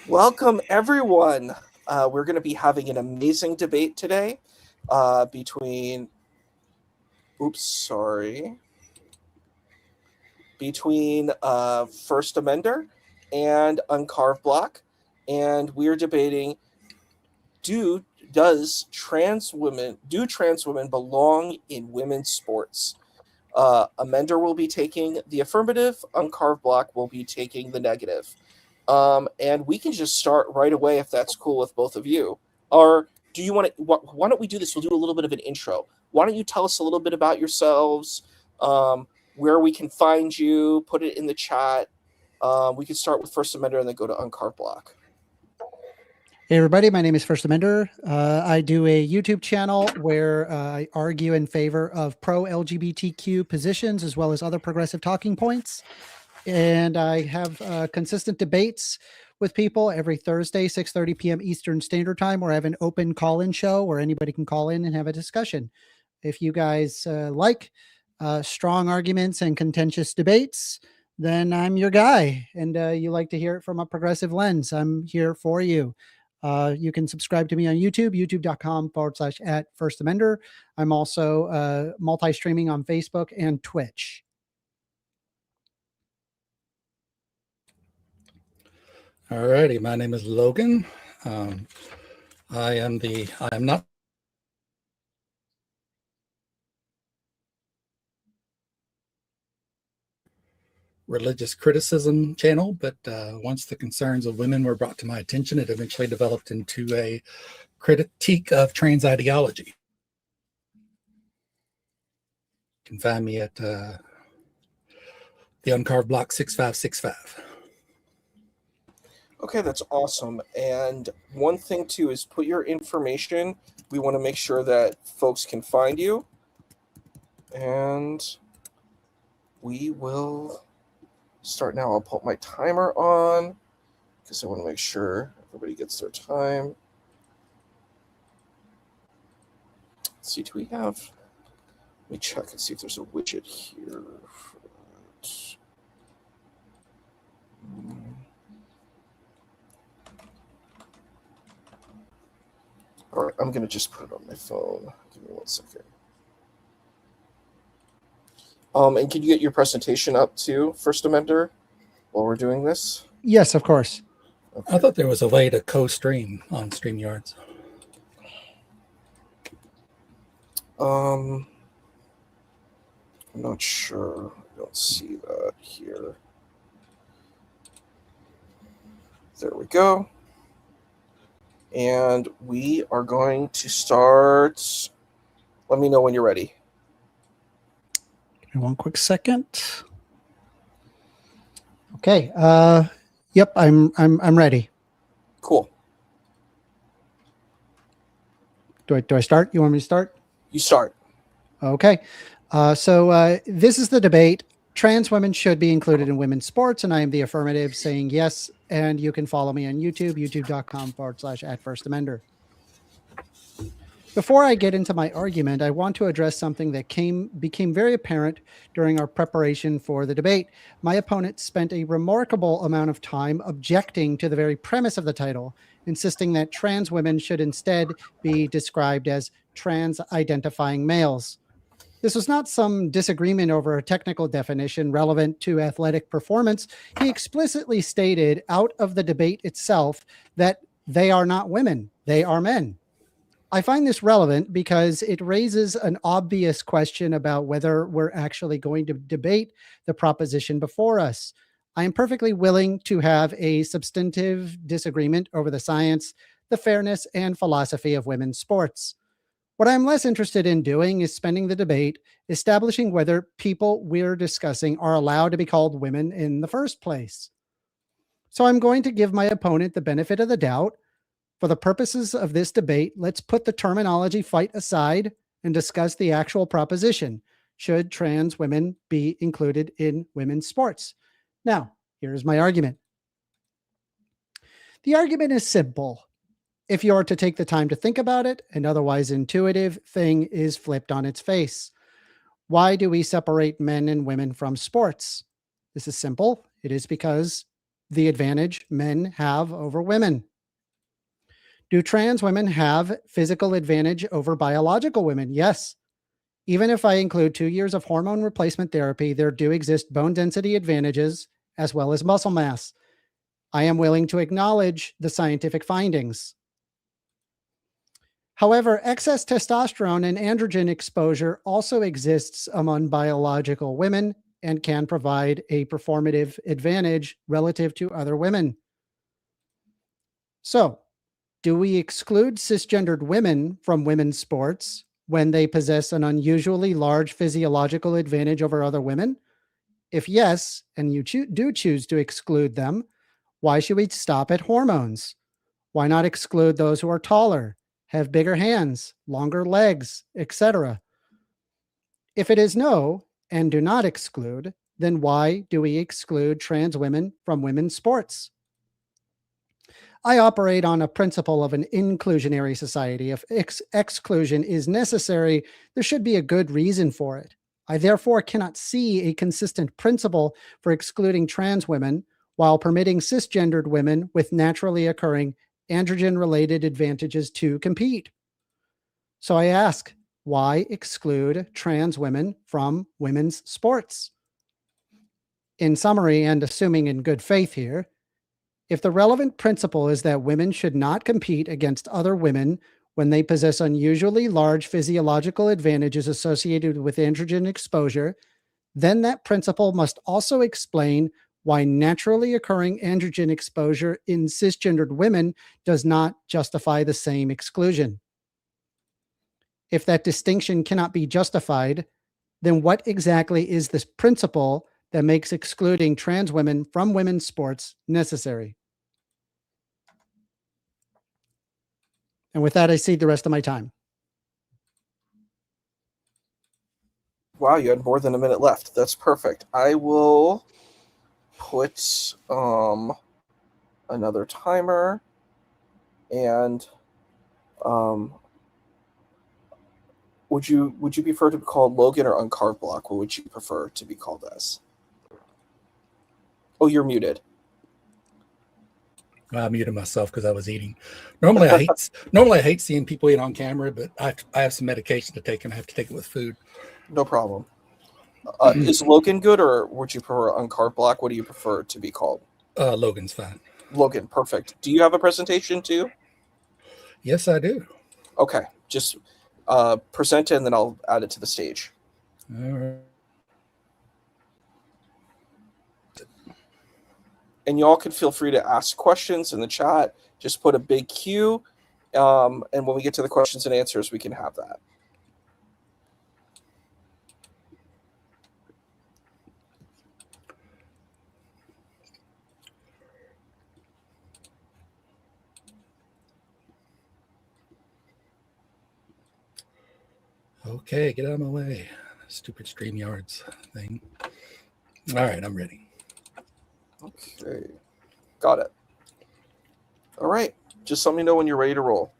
Welcome, everyone. We're going to be having an amazing debate today between First Amender and Uncarved Block, and we're debating: do trans women belong in women's sports? Amender will be taking the affirmative. Uncarved Block will be taking the negative. And we can just start right away if that's cool with both of you. Or do you want to? Why don't we do this? We'll do a little bit of an intro. Why don't you tell us a little bit about yourselves, where we can find you? Put it in the chat. We can start with First Amender and then go to Uncarved Block. Hey everybody, my name is First Amender. I do a YouTube channel where I argue in favor of pro-LGBTQ positions as well as other progressive talking points. And I have consistent debates with people every Thursday, 6:30 p.m. Eastern Standard Time, where I have an open call-in show where anybody can call in and have a discussion. If you guys like strong arguments and contentious debates, then I'm your guy. And you like to hear it from a progressive lens, I'm here for you. You can subscribe to me on YouTube, youtube.com/@FirstAmender. I'm also multi-streaming on Facebook and Twitch. All righty, my name is Logan. I am not religious criticism channel, but once the concerns of women were brought to my attention, it eventually developed into a critique of trans ideology. You can find me at the Uncarved Block 6565. Okay, that's awesome. And one thing too is put your information. We want to make sure that folks can find you. And we will start now. I'll put my timer on because I want to make sure everybody gets their time. Let's see, do we have? Let me check and see if there's a widget here for that. All right, I'm going to just put it on my phone. Give me 1 second. And can you get your presentation up too, First Amender, while we're doing this? Yes, of course. Okay. I thought there was a way to co-stream on StreamYards. I'm not sure. I don't see that here. There we go. And we are going to start. Let me know when you're ready. Give me 1 quick second. Okay. Yep, I'm ready. Cool. Do I start? You want me to start? You start. Okay. So this is the debate. Trans women should be included in women's sports, and I am the affirmative, saying yes. And you can follow me on YouTube, youtube.com/@FirstAmender. Before I get into my argument, I want to address something that became very apparent during our preparation for the debate. My opponent spent a remarkable amount of time objecting to the very premise of the title, insisting that trans women should instead be described as trans-identifying males. This was not some disagreement over a technical definition relevant to athletic performance. He explicitly stated out of the debate itself that they are not women, they are men. I find this relevant because it raises an obvious question about whether we're actually going to debate the proposition before us. I am perfectly willing to have a substantive disagreement over the science, the fairness, and philosophy of women's sports. What I'm less interested in doing is spending the debate establishing whether people we're discussing are allowed to be called women in the first place. So I'm going to give my opponent the benefit of the doubt. For the purposes of this debate, let's put the terminology fight aside and discuss the actual proposition. Should trans women be included in women's sports? Now, here's my argument. The argument is simple. If you are to take the time to think about it, an otherwise intuitive thing is flipped on its face. Why do we separate men and women from sports? This is simple. It is because the advantage men have over women. Do trans women have physical advantage over biological women? Yes. Even if I include 2 years of hormone replacement therapy, there do exist bone density advantages as well as muscle mass. I am willing to acknowledge the scientific findings. However, excess testosterone and androgen exposure also exists among biological women and can provide a performative advantage relative to other women. So, do we exclude cisgendered women from women's sports when they possess an unusually large physiological advantage over other women? If yes, and you do choose to exclude them, why should we stop at hormones? Why not exclude those who are taller, have bigger hands, longer legs, etc.? If it is no, and do not exclude, then why do we exclude trans women from women's sports? I operate on a principle of an inclusionary society. If exclusion is necessary, there should be a good reason for it. I therefore cannot see a consistent principle for excluding trans women while permitting cisgendered women with naturally occurring androgen-related advantages to compete. So I ask, why exclude trans women from women's sports? In summary, and assuming in good faith here, if the relevant principle is that women should not compete against other women when they possess unusually large physiological advantages associated with androgen exposure, then that principle must also explain why naturally occurring androgen exposure in cisgendered women does not justify the same exclusion. If that distinction cannot be justified, then what exactly is this principle that makes excluding trans women from women's sports necessary? And with that, I cede the rest of my time. Wow, you had more than a minute left. That's perfect. I will put another timer, and would you prefer to be called Logan or Uncarved Block? What would you prefer to be called as? Oh, you're muted. I muted myself because I was eating. Normally I hate seeing people eat on camera, but I have some medication to take and I have to take it with food. No problem. Is Logan good, or would you prefer Uncarved Block? What do you prefer to be called? Logan's fine. Logan, perfect. Do you have a presentation too? Yes, I do. Okay, just present it and then I'll add it to the stage. All right. And y'all can feel free to ask questions in the chat. Just put a big Q, and when we get to the questions and answers, we can have that. Okay, get out of my way. Stupid StreamYards thing. All right, I'm ready. Okay, got it. All right, just let me know when you're ready to roll.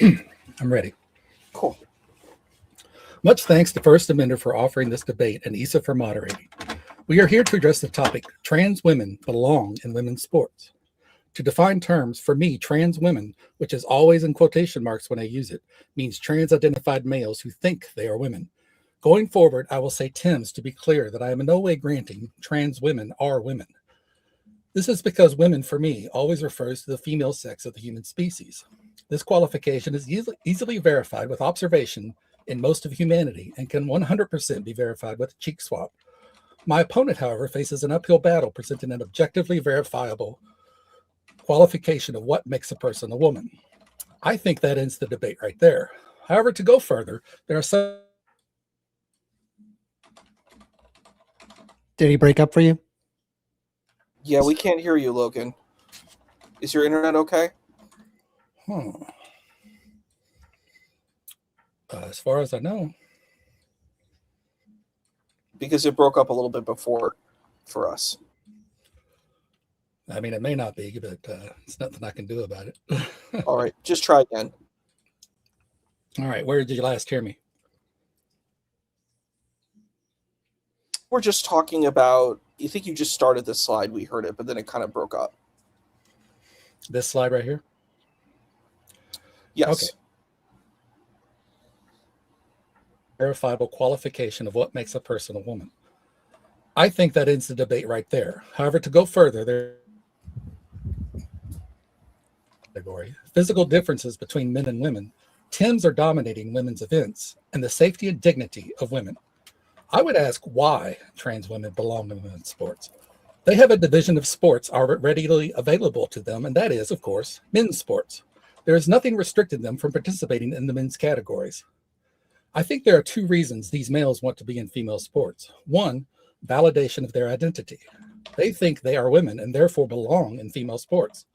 I'm ready. Cool. Much thanks to First Amender for offering this debate and Issa for moderating. We are here to address the topic, trans women belong in women's sports. To define terms, for me, trans women, which is always in quotation marks when I use it, means trans-identified males who think they are women. Going forward, I will say Tims to be clear that I am in no way granting trans women are women. This is because women, for me, always refers to the female sex of the human species. This qualification is easily verified with observation in most of humanity and can 100% be verified with a cheek swab. My opponent, however, faces an uphill battle presenting an objectively verifiable qualification of what makes a person a woman. I think that ends the debate right there. However, to go further, there are some. Did he break up for you? Yeah, we can't hear you, Logan. Is your internet okay? As far as I know. Because it broke up a little bit before for us. I mean, it may not be, but it's nothing I can do about it. All right, just try again. All right, where did you last hear me? We're just talking about, I think you just started this slide, we heard it, but then it kind of broke up. This slide right here? Yes. Okay. Verifiable qualification of what makes a person a woman. I think that ends the debate right there. However, to go further, there category. Physical differences between men and women. Tims are dominating women's events and the safety and dignity of women. I would ask why trans women belong in women's sports. They have a division of sports readily available to them, and that is, of course, men's sports. There is nothing restricting them from participating in the men's categories. I think there are two reasons these males want to be in female sports. One, validation of their identity. They think they are women and therefore belong in female sports.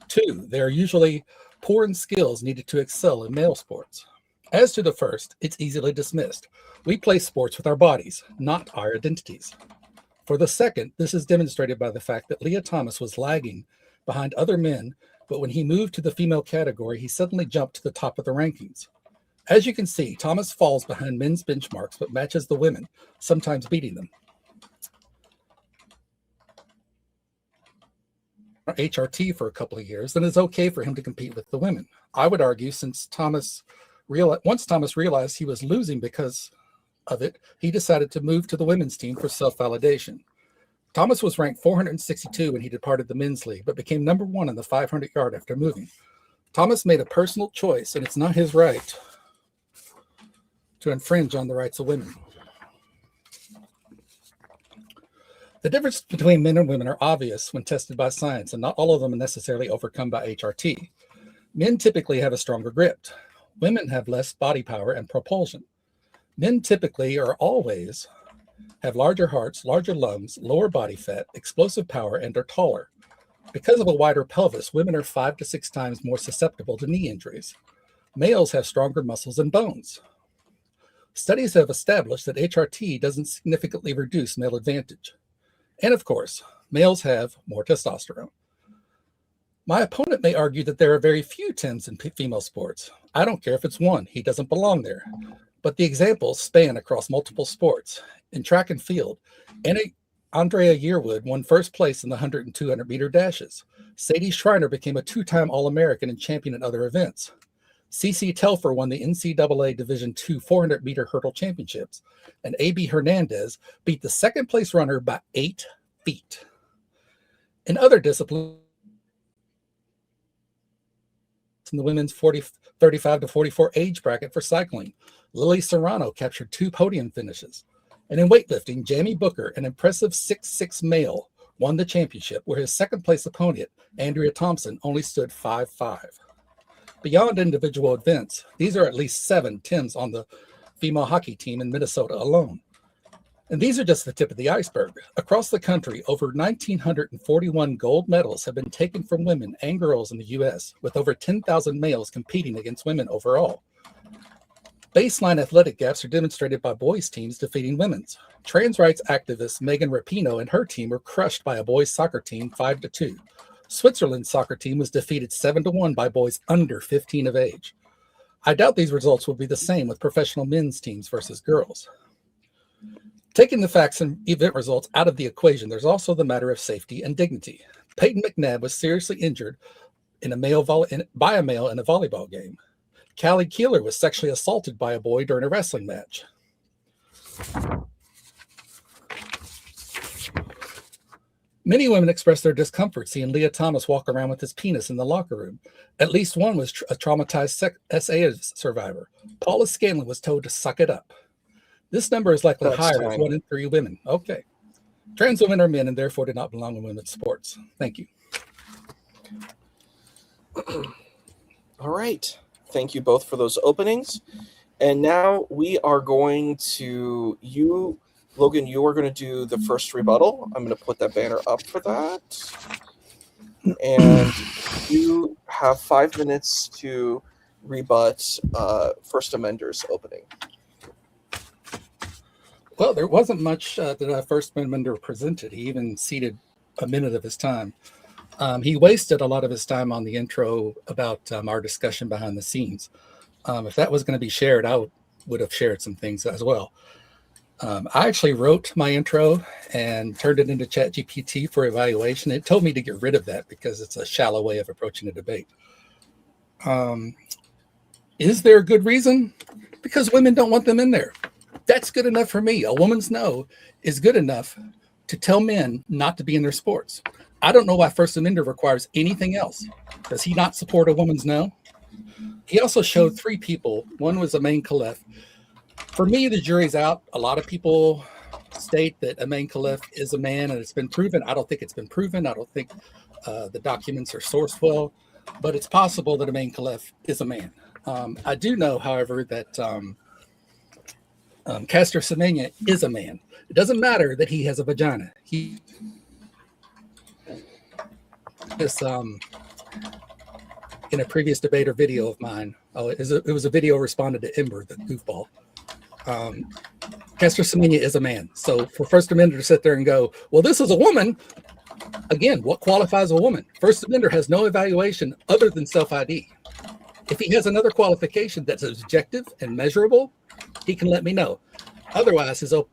Two, they are usually poor in skills needed to excel in male sports. As to the first, it's easily dismissed. We play sports with our bodies, not our identities. For the second, this is demonstrated by the fact that Leah Thomas was lagging behind other men, but when he moved to the female category, he suddenly jumped to the top of the rankings. As you can see, Thomas falls behind men's benchmarks, but matches the women, sometimes beating them. HRT for a couple of years, then it's okay for him to compete with the women. I would argue once Thomas realized he was losing because of it, he decided to move to the women's team for self-validation. Thomas was ranked 462 when he departed the men's league, but became number 1 in the 500-yard after moving. Thomas made a personal choice, and it's not his right to infringe on the rights of women. The difference between men and women are obvious when tested by science, and not all of them are necessarily overcome by HRT. Men typically have a stronger grip. Women have less body power and propulsion. Men typically or always have larger hearts, larger lungs, lower body fat, explosive power, and are taller. Because of a wider pelvis, women are 5 to 6 times more susceptible to knee injuries. Males have stronger muscles and bones. Studies have established that HRT doesn't significantly reduce male advantage. And of course, males have more testosterone. My opponent may argue that there are very few Tims in female sports. I don't care if it's one, he doesn't belong there. But the examples span across multiple sports. In track and field, Andrea Yearwood won first place in the 100 and 200 meter dashes. Sadie Schreiner became a 2-time All-American and champion in other events. CC Telfer won the NCAA Division II 400 meter hurdle championships, and AB Hernandez beat the second place runner by 8 feet. In other disciplines, in the women's 35 to 44 age bracket for cycling, Lily Serrano captured 2 podium finishes. And in weightlifting, Jamie Booker, an impressive 6'6" male, won the championship, where his second place opponent, Andrea Thompson, only stood 5'5". Beyond individual events, these are at least 7 Tims on the female hockey team in Minnesota alone. And these are just the tip of the iceberg. Across the country, over 1,941 gold medals have been taken from women and girls in the U.S., with over 10,000 males competing against women overall. Baseline athletic gaps are demonstrated by boys' teams defeating women's. Trans rights activist Megan Rapinoe and her team were crushed by a boys' soccer team 5-2. Switzerland's soccer team was defeated 7-1 by boys under 15 of age. I doubt these results will be the same with professional men's teams versus girls. Taking the facts and event results out of the equation, there's also the matter of safety and dignity. Peyton McNabb was seriously injured by a male in a volleyball game. Callie Keeler was sexually assaulted by a boy during a wrestling match. Many women expressed their discomfort seeing Leah Thomas walk around with his penis in the locker room. At least one was a traumatized SA survivor. Paula Scanlon was told to suck it up. This number is likely higher as 1 in 3 women. Okay. Trans women are men and therefore do not belong in women's sports. Thank you. All right. Thank you both for those openings. And now we are going to Logan, you are going to do the first rebuttal. I'm going to put that banner up for that. And you have 5 minutes to rebut First Amender's opening. Well, there wasn't much that First Amender presented. He even ceded a minute of his time. He wasted a lot of his time on the intro about our discussion behind the scenes. If that was going to be shared, I would have shared some things as well. I actually wrote my intro and turned it into ChatGPT for evaluation. It told me to get rid of that because it's a shallow way of approaching a debate. Is there a good reason? Because women don't want them in there. That's good enough for me. A woman's no is good enough to tell men not to be in their sports. I don't know why First Amender requires anything else. Does he not support a woman's no? He also showed 3 people. One was Amain Khalef. For me, the jury's out. A lot of people state that Amain Khalef is a man, and it's been proven. I don't think it's been proven. I don't think the documents are sourced well, but it's possible that Amain Khalef is a man. I do know, however, that Castor Semenya is a man. It doesn't matter that he has a vagina. He is in a previous debate or video of mine. It was a video responded to Ember, the goofball. Castor Semenya is a man. So for First Amender to sit there and go, well, this is a woman. Again, what qualifies a woman? First Amender has no evaluation other than self-ID. If he has another qualification that's objective and measurable, he can let me know. Otherwise, his open.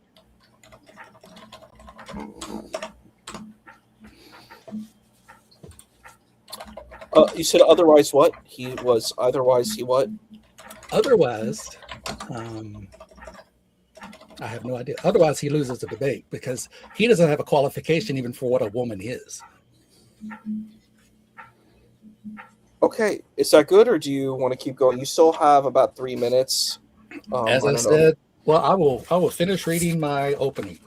You said otherwise what? He was otherwise he what? Otherwise, I have no idea. Otherwise, he loses the debate because he doesn't have a qualification even for what a woman is. Okay, is that good, or do you want to keep going? You still have about 3 minutes. As I said, well, I will finish reading my opening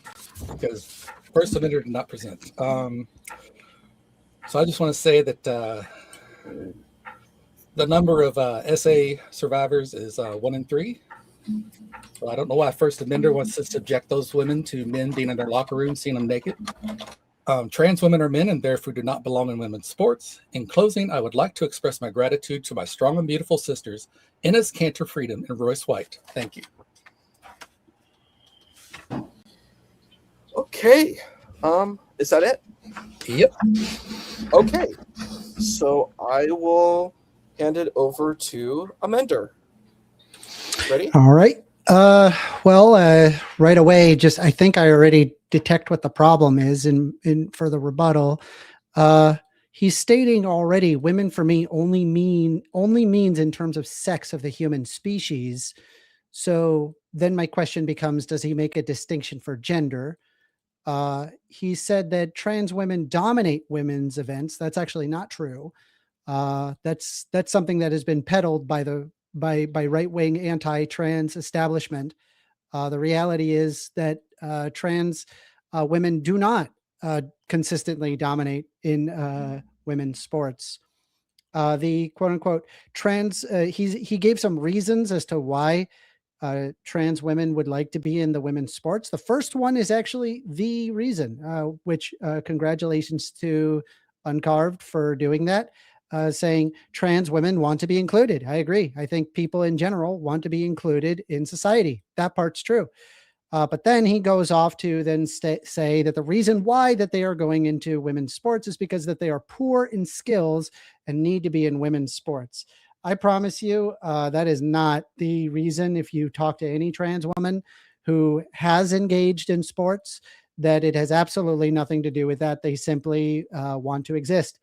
because First Amender did not present. So I just want to say that the number of SA survivors is 1 in 3. So I don't know why First Amender wants to subject those women to men being in their locker room, seeing them naked. Trans women are men and therefore do not belong in women's sports. In closing, I would like to express my gratitude to my strong and beautiful sisters, Inez Cantor Freedom and Royce White. Thank you. Okay. Is that it? Yep. Okay. So I will hand it over to Amender. Ready? All right. Right away, I think I already detect what the problem is in for the rebuttal. He's stating already women for me only means in terms of sex of the human species. So then my question becomes, does he make a distinction for gender? He said that trans women dominate women's events. That's actually not true. That's something that has been peddled by right-wing anti-trans establishment. The reality is that trans women do not consistently dominate in women's sports. The quote-unquote trans, he gave some reasons as to why trans women would like to be in the women's sports. The first one is actually the reason, which congratulations to Uncarved for doing that. Saying trans women want to be included. I agree. I think people in general want to be included in society. That part's true. But then he goes off to then say that the reason why that they are going into women's sports is because that they are poor in skills and need to be in women's sports. I promise you that is not the reason. If you talk to any trans woman who has engaged in sports, that it has absolutely nothing to do with that. They simply want to exist.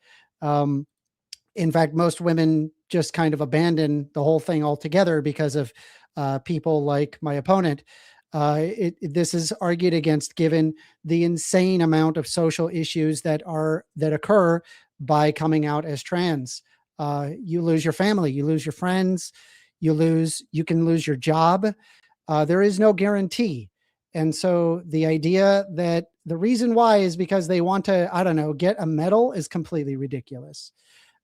In fact, most women just kind of abandon the whole thing altogether because of people like my opponent. This is argued against given the insane amount of social issues that occur by coming out as trans. You lose your family, you lose your friends, you can lose your job. There is no guarantee. And so the idea that the reason why is because they want to, I don't know, get a medal is completely ridiculous.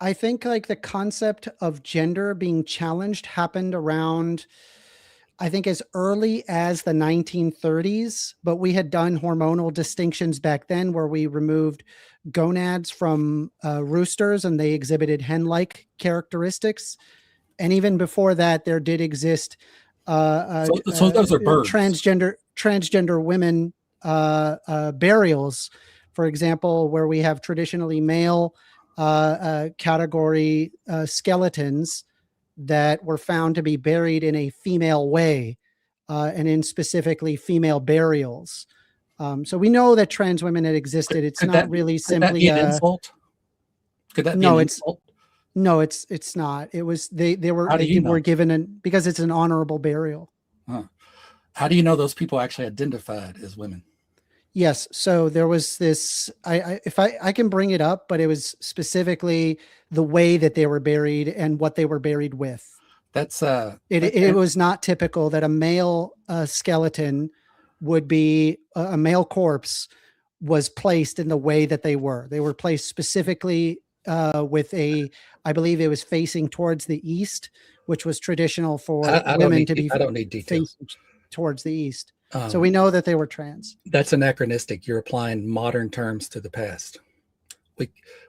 I think like the concept of gender being challenged happened around, I think, as early as the 1930s, but we had done hormonal distinctions back then where we removed gonads from roosters and they exhibited hen-like characteristics. And even before that, there did exist So those are birds. transgender women burials, for example, where we have traditionally male category skeletons that were found to be buried in a female way and in specifically female burials. So we know that trans women had existed. It's Could not that, really could that simply be an insult? Could that be no, an it's insult? no, it's not. It was they were How do you know? given because it's an honorable burial. Huh. How do you know those people actually identified as women? Yes. So there was this, if I can bring it up, but it was specifically the way that they were buried and what they were buried with. That's It was not typical that a male skeleton would be a male corpse was placed in the way that they were. They were placed specifically with I believe it was facing towards the east, which was traditional for women to be I don't need details. facing towards the east. So we know that they were trans. That's anachronistic. You're applying modern terms to the past.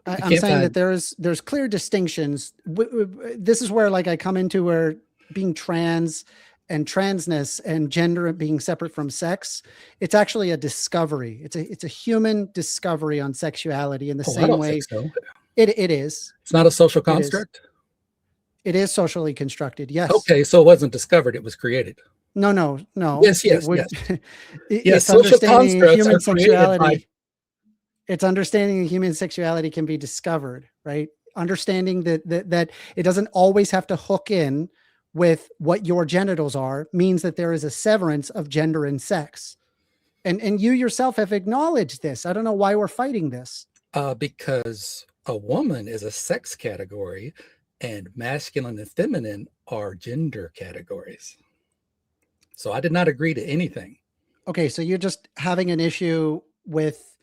I'm saying that there's clear distinctions. This is where like I come into where being trans and transness and gender being separate from sex, it's actually a discovery. It's a human discovery on sexuality in the same way. So. It is. It's not a social construct. It is socially constructed. Yes. Okay, so it wasn't discovered; it was created. No. Yes. It's social constructs human are sexuality. It's understanding that human sexuality can be discovered, right? Understanding that it doesn't always have to hook in with what your genitals are means that there is a severance of gender and sex. And you yourself have acknowledged this. I don't know why we're fighting this. Because a woman is a sex category and masculine and feminine are gender categories. So I did not agree to anything. Okay, so you're just having an issue with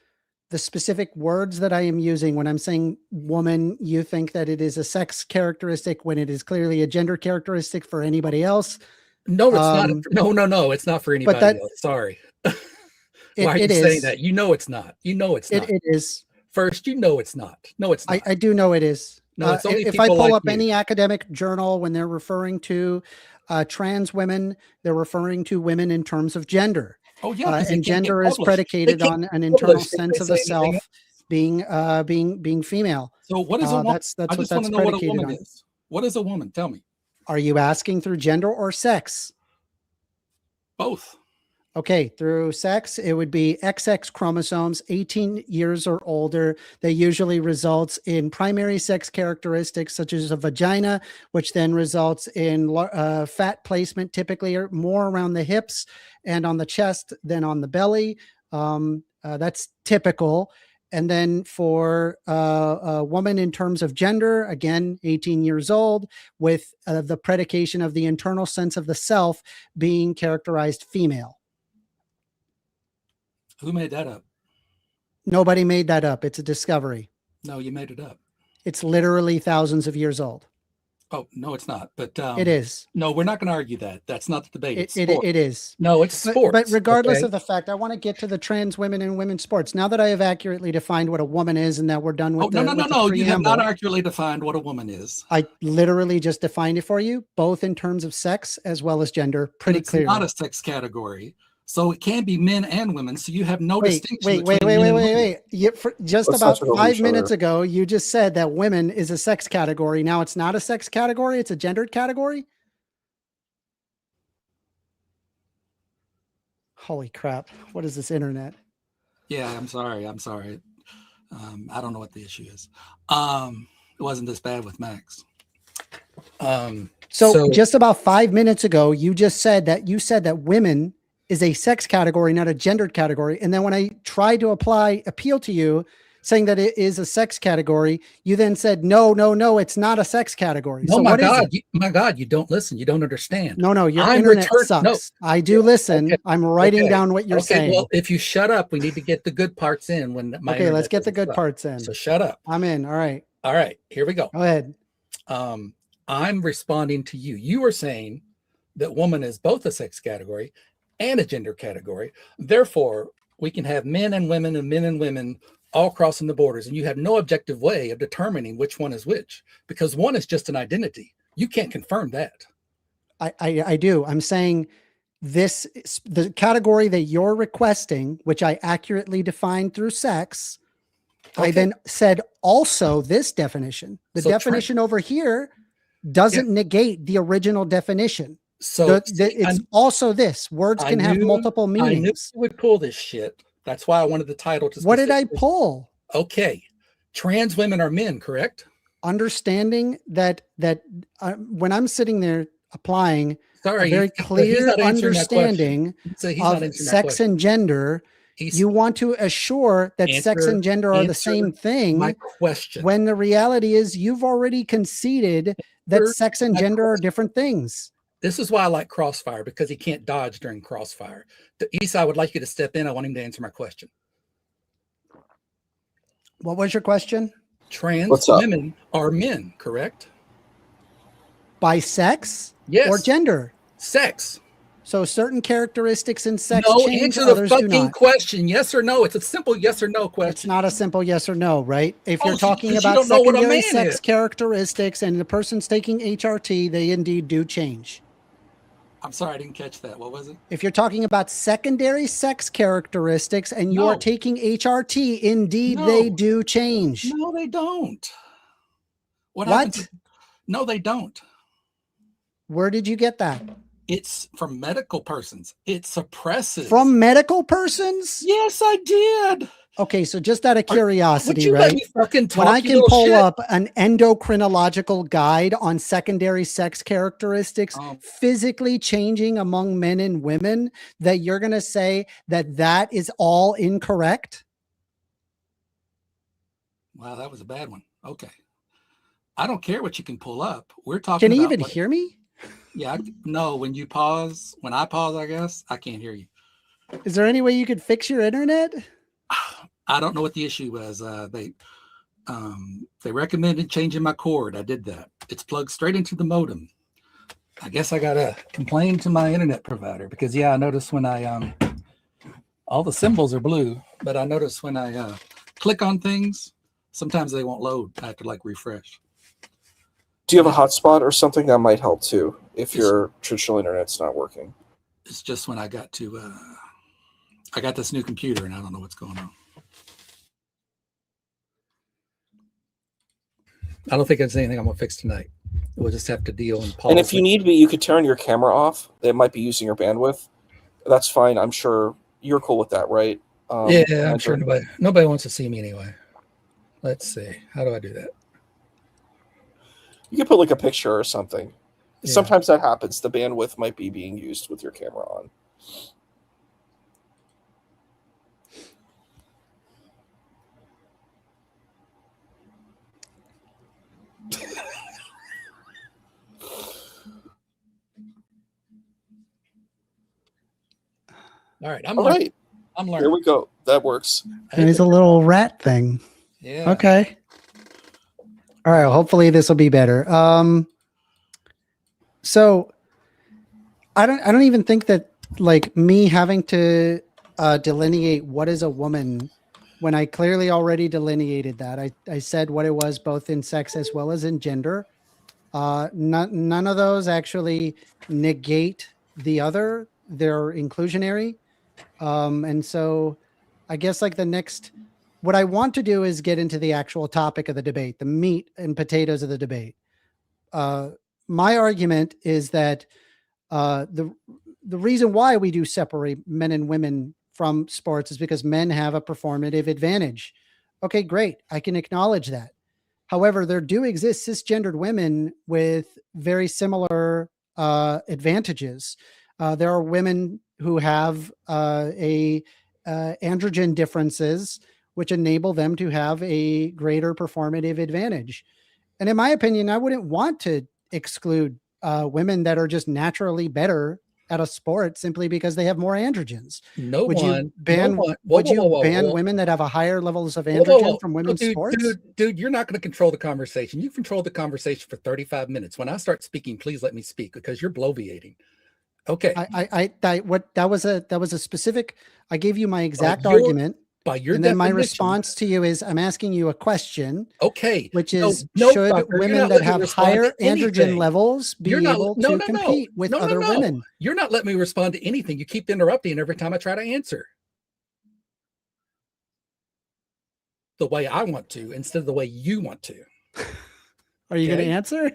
the specific words that I am using when I'm saying woman. You think that it is a sex characteristic when it is clearly a gender characteristic for anybody else. No, it's not. No, it's not for anybody else. Sorry. Why are you saying that? You know it's not. You know it's not. It is. First, you know it's not. No, it's not. I do know it is. No, it's only if I pull up any academic journal when they're referring to trans women, they're referring to women in terms of gender. Oh yeah, and gender is predicated on an internal sense of the self being female. So what is a woman? That's what that's predicated on. What is a woman? Tell me. Are you asking through gender or sex? Both. Okay, through sex, it would be XX chromosomes, 18 years or older. That usually results in primary sex characteristics such as a vagina, which then results in fat placement, typically more around the hips and on the chest than on the belly. That's typical. And then for a woman in terms of gender, again, 18 years old, with the predication of the internal sense of the self being characterized female. Who made that up? Nobody made that up. It's a discovery. No, you made it up. It's literally thousands of years old. Oh, no, it's not. But it is. No, we're not going to argue that. That's not the debate. It is. No, it's sports. But regardless of the fact, I want to get to the trans women and women's sports. Now that I have accurately defined what a woman is and that we're done with No. You have not accurately defined what a woman is. I literally just defined it for you, both in terms of sex as well as gender, pretty clearly. It's not a sex category. So it can be men and women. So you have no distinction. Wait. Just about 5 minutes ago, you just said that women is a sex category. Now it's not a sex category. It's a gendered category. Holy crap. What is this internet? Yeah, I'm sorry. I don't know what the issue is. It wasn't this bad with Max. So just about 5 minutes ago, you said that women is a sex category, not a gendered category. And then when I tried to appeal to you, saying that it is a sex category, you then said, no, it's not a sex category. No, so my God, you don't listen. You don't understand. No, your internet sucks. No. I do listen. Okay. I'm writing down what you're saying. Well, if you shut up, we need to get the good parts in. Let's get the good parts in. So shut up. I'm in. All right. All right, here we go. Go ahead. I'm responding to you. You are saying that woman is both a sex category and a gender category. Therefore, we can have men and women all crossing the borders, and you have no objective way of determining which one is which, because one is just an identity. You can't confirm that. I do. I'm saying the category that you're requesting, which I accurately defined through sex, Okay. I then said also this definition. The So definition over here doesn't negate the original definition. So It's also this. Words can have multiple I knew meanings. you would pull this shit. That's why I wanted the title to. What did I pull? Okay, trans women are men, correct? Understanding that when I'm sitting there applying Sorry, a very clear understanding of sex and gender, you want to assure that sex and gender are the same thing. My question. When the reality is you've already conceded that sex and gender are different things. This is why I like Crossfire, because he can't dodge during Crossfire. Issa, I would like you to step in. I want him to answer my question. What was your question? Trans women are men, correct? By sex? Yes. Or gender? Sex. So certain characteristics in sex change, answer the fucking question. Yes or no. It's a simple yes or no question. It's not a simple yes or no, right? If you're talking about secondary sex characteristics and the person's taking HRT, they indeed do change. I'm sorry, I didn't catch that. What was it? If you're talking about secondary sex characteristics and you are taking HRT, indeed they do change. No, they don't. What? No, they don't. Where did you get that? It's from medical persons. It suppresses. From medical persons? Yes, I did. Okay, so just out of curiosity, right? Let me fucking talk, when I can pull up an endocrinological guide on secondary sex characteristics physically changing among men and women, that you're going to say that that is all incorrect? Wow, that was a bad one. Okay. I don't care what you can pull up. We're talking about... Can you even hear me? Yeah, no, when I pause, I guess, I can't hear you. Is there any way you could fix your internet? I don't know what the issue was. They recommended changing my cord. I did that. It's plugged straight into the modem. I guess I gotta complain to my internet provider, because I noticed when I all the symbols are blue, but I noticed when I click on things, sometimes they won't load. I have to refresh. Do you have a hotspot or something that might help too if your traditional internet's not working? It's just when I got to I got this new computer and I don't know what's going on. I don't think there's anything I'm gonna fix tonight. We'll just have to deal and pause. And if you need me, you could turn your camera off. It might be using your bandwidth. That's fine. I'm sure you're cool with that, right? Yeah, I'm sure nobody wants to see me anyway. Let's see. How do I do that? You could put a picture or something. Yeah. Sometimes that happens. The bandwidth might be being used with your camera on. All right. I'm learning. There we go. That works. And it's a little rat thing. Yeah. Okay. All right. Hopefully this will be better. So I don't even think that me having to delineate what is a woman when I clearly already delineated that. I said what it was both in sex as well as in gender. None of those actually negate the other. They're inclusionary. And so I guess what I want to do is get into the actual topic of the debate, the meat and potatoes of the debate. My argument is that the reason why we do separate men and women from sports is because men have a performative advantage. Okay, great. I can acknowledge that. However, there do exist cisgendered women with very similar advantages. There are women who have androgen differences, which enable them to have a greater performative advantage. And in my opinion, I wouldn't want to exclude women that are just naturally better at a sport simply because they have more androgens. No Would one, you ban? no one. Would you ban Whoa. women that have a higher levels of Whoa, whoa, androgen whoa. from Oh, women's sports? dude, you're not going to control the conversation. You control the conversation for 35 minutes. When I start speaking, please let me speak because you're bloviating. Okay. That was a specific. I gave you my exact your- argument, By your and then my definition. response to you is I'm asking you a question. Okay. Which is, No, should doctor, you're women not that letting me have respond to higher androgen anything. levels You're be not, able no, to no, compete with no, no, other no. women? You're not letting me respond to anything. You keep interrupting every time I try to answer the way I want to instead of the way you want to. Are you going to Okay? answer?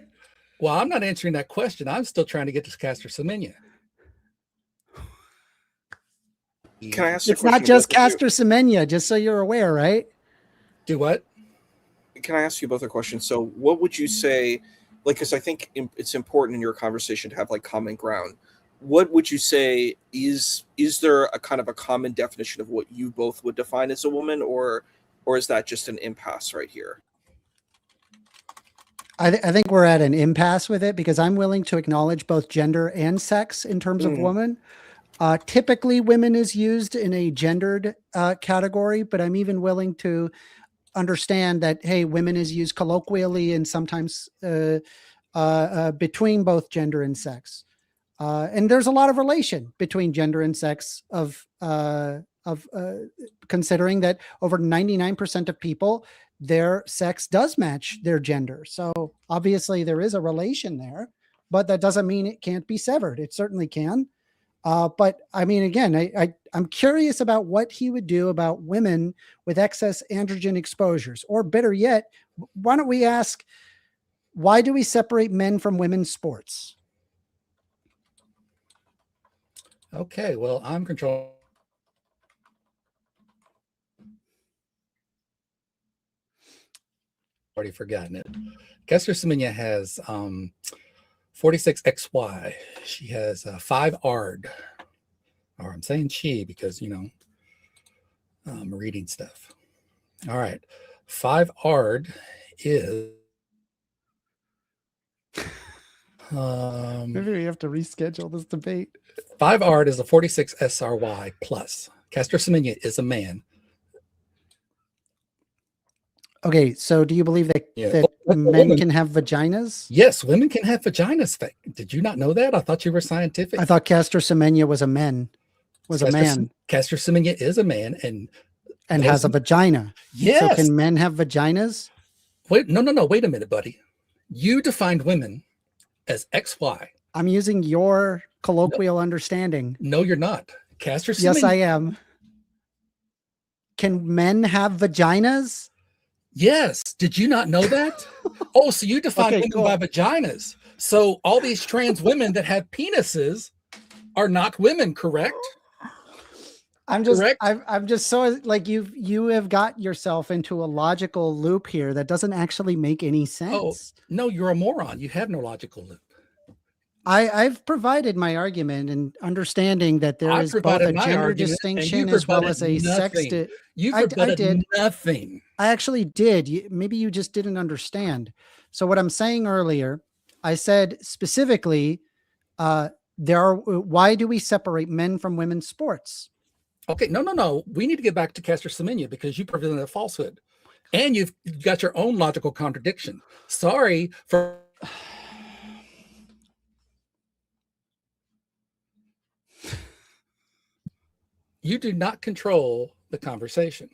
Well, I'm not answering that question. I'm still trying to get to Castor Semenya. Can I ask a It's question? not just to both of you? Castor Semenya, just so you're aware, right? Do what? Can I ask you both a question? So, what would you say? Like, because I think it's important in your conversation to have like common ground. What would you say is there a kind of a common definition of what you both would define as a woman, or is that just an impasse right here? I think we're at an impasse with it because I'm willing to acknowledge both gender and sex in terms of woman. Typically, women is used in a gendered category, but I'm even willing to understand that, hey, women is used colloquially and sometimes between both gender and sex. And there's a lot of relation between gender and sex of considering that over 99% of people, their sex does match their gender. So obviously there is a relation there, but that doesn't mean it can't be severed. It certainly can. But I mean, again, I'm curious about what he would do about women with excess androgen exposures, or better yet, why don't we ask, why do we separate men from women's sports? Okay, well, I'm controlling. Already forgotten it. Castor Semenya has 46XY. She has 5 ARD. Or I'm saying she because, I'm reading stuff. All right. 5 ARD is. Maybe we have to reschedule this debate. 5 ARD is a 46 SRY plus. Castor Semenya is a man. Okay, so do you believe that, men can have vaginas? Yes, women can have vaginas. Did you not know that? I thought you were scientific. I thought Castor Semenya was a man. Castor Semenya is a man and has a vagina. Yes. So can men have vaginas? Wait, no. Wait a minute, buddy. You defined women as XY. I'm using your colloquial understanding. No, you're not. Castor Semenya. Yes, I am. Can men have vaginas? Yes. Did you not know that? Oh, so you define women cool. by vaginas. So all these trans women that have penises are not women, correct? I'm just so like you have got yourself into a logical loop here that doesn't actually make any sense. Oh, no, you're a moron. You have no logical loop. I've provided my argument and understanding that there is both a gender distinction as well as a sex. I did nothing. I actually did. Maybe you just didn't understand. So what I'm saying earlier, I said specifically, why do we separate men from women's sports? Okay, no. We need to get back to Castor Semenya because you presented a falsehood, and you've got your own logical contradiction. Sorry for. You do not control the conversation.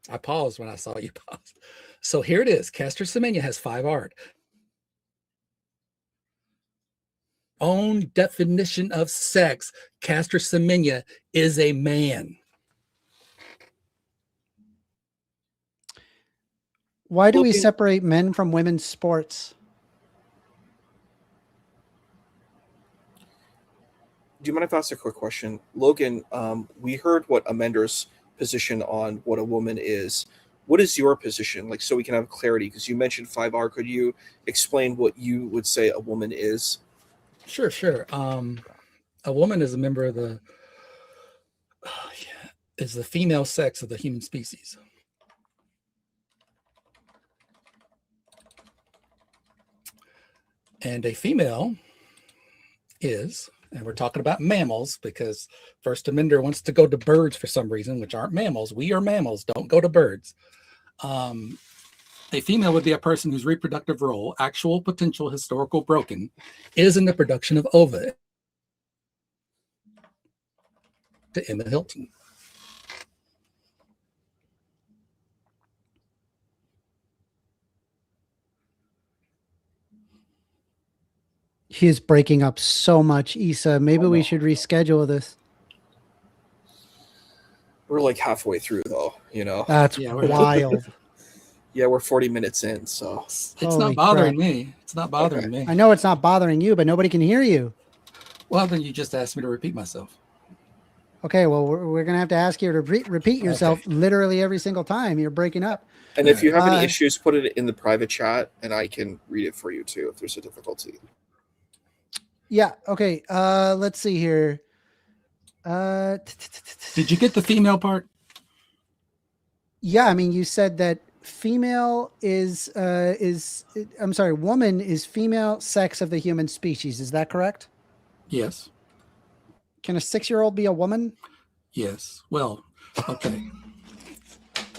I paused when I saw you pause. So here it is. Castor Semenya has 5 ARD. Own definition of sex. Castor Semenya is a man. Why do we separate men from women's sports? Do you mind if I ask a quick question? Logan, we heard what Amender's position on what a woman is. What is your position? Like, so we can have clarity, because you mentioned 5R. Could you explain what you would say a woman is? Sure. A woman is a member of the female sex of the human species. And a female is and we're talking about mammals because First Amender wants to go to birds for some reason, which aren't mammals. We are mammals. Don't go to birds. A female would be a person whose reproductive role, actual, potential, historical, broken, is in the production of ova. To Emma Hilton. He is breaking up so much, Issa. Maybe we should reschedule this. We're like halfway through, though. You know. That's we're- wild. Yeah, we're 40 minutes in, so It's Holy not bothering crap. me. It's not bothering me. I know it's not bothering you, but nobody can hear you. Well, then you just asked me to repeat myself. Okay, well, we're going to have to ask you to repeat yourself literally every single time. You're breaking up. And if you have any issues, put it in the private chat, and I can read it for you too if there's a difficulty. Yeah. Okay. Let's see here. Did you get the female part? Yeah. I mean, you said that female I'm sorry, woman is female sex of the human species. Is that correct? Yes. Can a 6-year-old be a woman? Yes. Well, okay.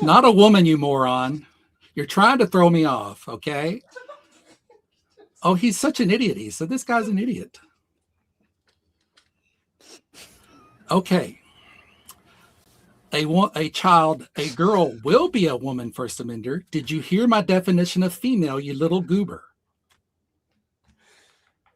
Not a woman, you moron. You're trying to throw me off, okay? Oh, he's such an idiot. He said, this guy's an idiot. Okay. A girl will be a woman, First Amender. Did you hear my definition of female, you little goober?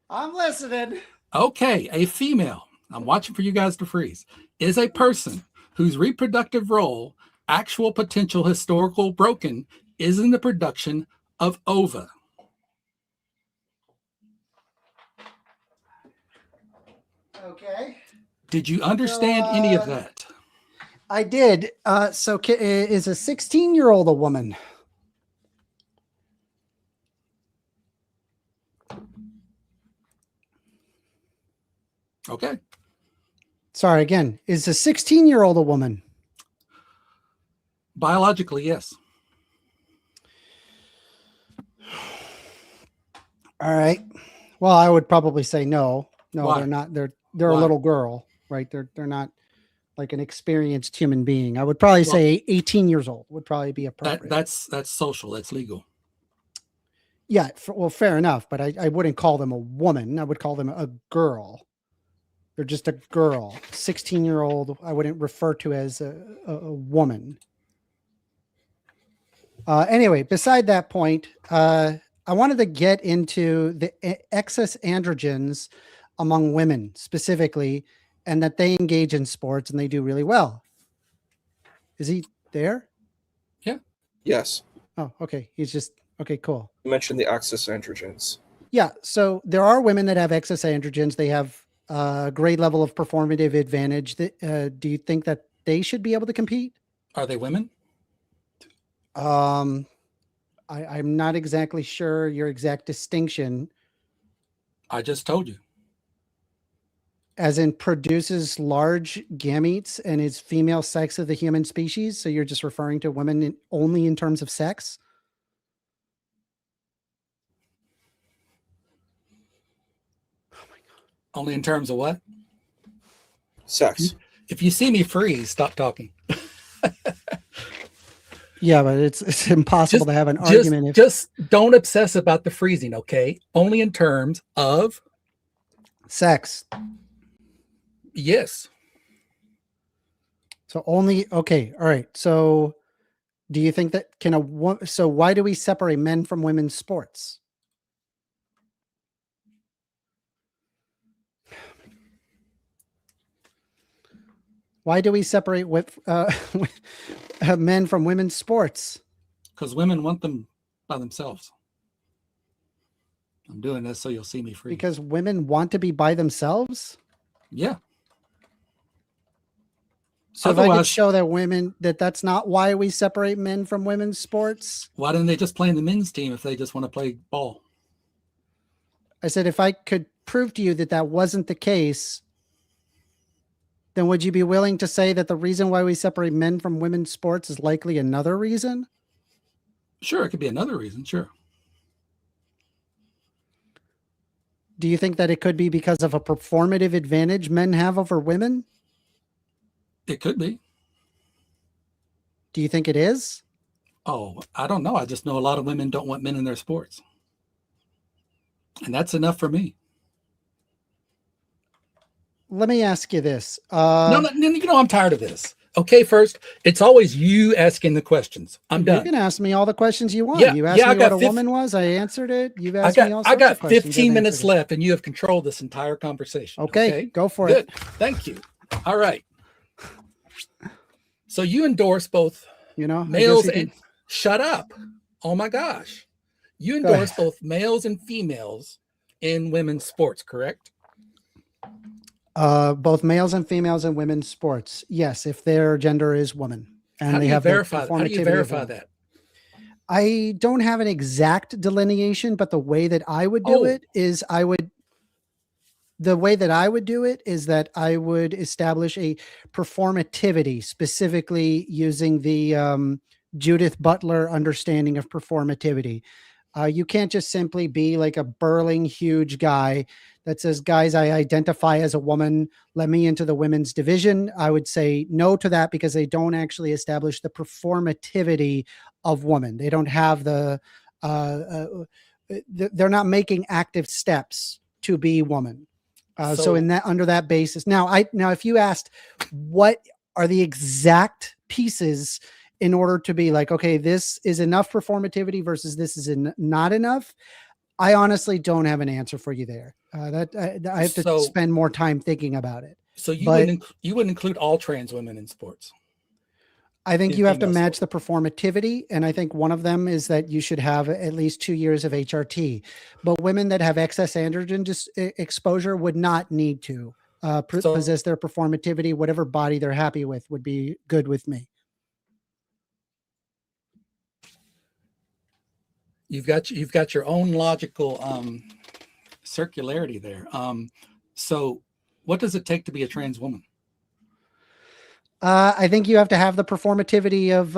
I'm listening. Okay, a female, I'm watching for you guys to freeze, is a person whose reproductive role, actual, potential, historical, broken, is in the production of ova. Okay. Did you understand any of that? I did. So is a 16-year-old a woman? Okay. Sorry, again, is a 16-year-old a woman? Biologically, yes. All right. Well, I would probably say no. No, Why? they're not. They're Why? a little girl, right? They're not like an experienced human being. I would probably say 18 years old would probably be appropriate. That's social. That's legal. Yeah. Well, fair enough. But I wouldn't call them a woman. I would call them a girl. They're just a girl. 16-year-old, I wouldn't refer to as a woman. Anyway, beside that point, I wanted to get into the excess androgens among women specifically, and that they engage in sports and they do really well. Is he there? Yeah. Yes. Oh, okay. He's just, okay, cool. You mentioned the axis androgens. Yeah. So there are women that have excess androgens. They have a great level of performative advantage. Do you think that they should be able to compete? Are they women? I'm not exactly sure your exact distinction. I just told you. As in produces large gametes and is female sex of the human species. So you're just referring to women only in terms of sex? Oh my God. Only in terms of what? Sex. If you see me freeze, stop talking. Yeah, but it's impossible to have an argument. Just don't obsess about the freezing, okay? Only in terms of sex. Yes. So only, okay. All right. So do you think that so why do we separate men from women's sports? Why do we separate men from women's sports? Because women want them by themselves. I'm doing this so you'll see me freeze. Because women want to be by themselves? Yeah. So if I could show that that's not why we separate men from women's sports. Why didn't they just play in the men's team if they just want to play ball? I said, if I could prove to you that that wasn't the case, then would you be willing to say that the reason why we separate men from women's sports is likely another reason? Sure, it could be another reason. Sure. Do you think that it could be because of a performative advantage men have over women? It could be. Do you think it is? Oh, I don't know. I just know a lot of women don't want men in their sports. And that's enough for me. Let me ask you this. No, I'm tired of this. Okay, first, it's always you asking the questions. I'm done. You can ask me all the questions you want. Yeah, You asked me what a woman was. I answered it. You've asked me all sorts I got of questions. 15 minutes left, and you have controlled this entire conversation. Okay, go for Good. it. Thank you. All right. So you endorse both males and shut up. Oh my gosh. You endorse both males and females in women's sports, correct? Both males and females in women's sports. Yes, if their gender is woman. And How do they you have verify that? I don't have an exact delineation, but the way that I would do it is I would establish a performativity, specifically using the Judith Butler understanding of performativity. You can't just simply be like a burling, huge guy that says, guys, I identify as a woman. Let me into the women's division. I would say no to that because they don't actually establish the performativity of woman. They don't have they're not making active steps to be woman. So under that basis, now if you asked what are the exact pieces in order to be like, okay, this is enough performativity versus this is not enough, I honestly don't have an answer for you there. I have to spend more time thinking about it. So you wouldn't include all trans women in sports? I think you have to match the performativity. And I think one of them is that you should have at least 2 years of HRT. But women that have excess androgen exposure would not need to possess their performativity. Whatever body they're happy with would be good with me. You've got your own logical circularity there. So what does it take to be a trans woman? I think you have to have the performativity of,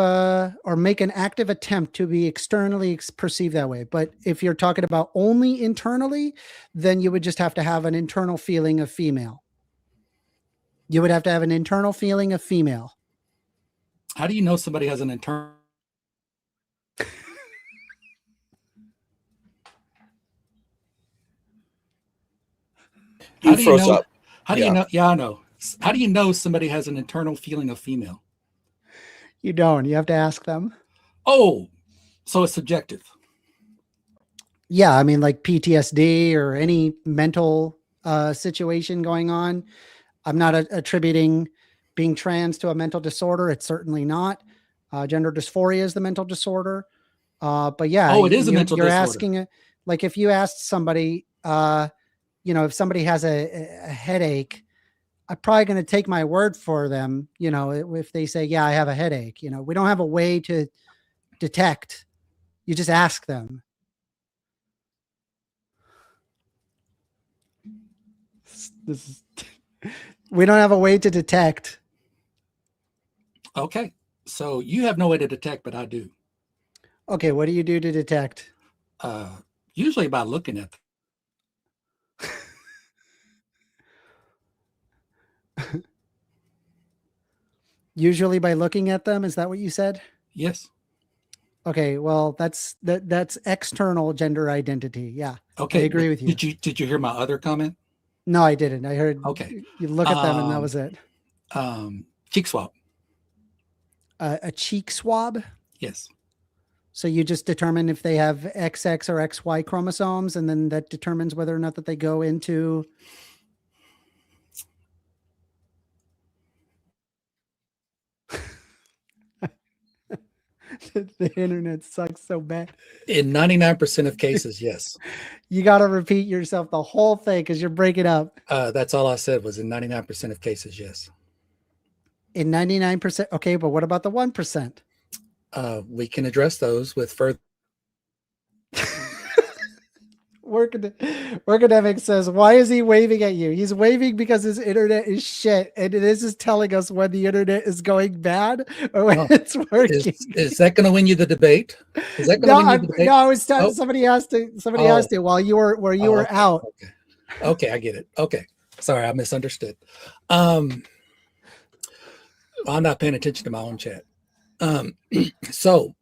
or make an active attempt to be externally perceived that way. But if you're talking about only internally, then you would just have to have an internal feeling of female. You would have to have an internal feeling of female. How do you know somebody has an internal? You froze up. How do you know? Yeah, I know. How do you know somebody has an internal feeling of female? You don't. You have to ask them. Oh, so it's subjective. Yeah, I mean, like PTSD or any mental situation going on. I'm not attributing being trans to a mental disorder. It's certainly not. Gender dysphoria is the mental disorder. But yeah, it is a mental disorder. You're asking, like, if you asked somebody, if somebody has a headache, I'm probably going to take my word for them. If they say, yeah, I have a headache, we don't have a way to detect. You just ask them. We don't have a way to detect. Okay. So you have no way to detect, but I do. Okay. What do you do to detect? Usually by looking at them. Usually by looking at them. Is that what you said? Yes. Okay. Well, that's external gender identity. Yeah. Okay. I agree with you. Did you hear my other comment? No, I didn't. I heard. Okay. You look at them and that was it. Cheek swab. A cheek swab? Yes. So you just determine if they have XX or XY chromosomes, and then that determines whether or not that they go into. The internet sucks so bad. In 99% of cases, yes. You got to repeat yourself the whole thing because you're breaking up. That's all I said was in 99% of cases, yes. In 99%. Okay, but what about the 1%? We can address those with further. Workademic says, why is he waving at you? He's waving because his internet is shit. And this is telling us when the internet is going bad or when it's working. Is that going to win you the debate? Is that going to win you the debate? No, I was somebody asked it while you were out. Okay. Okay, I get it. Okay. Sorry, I misunderstood. I'm not paying attention to my own chat. So,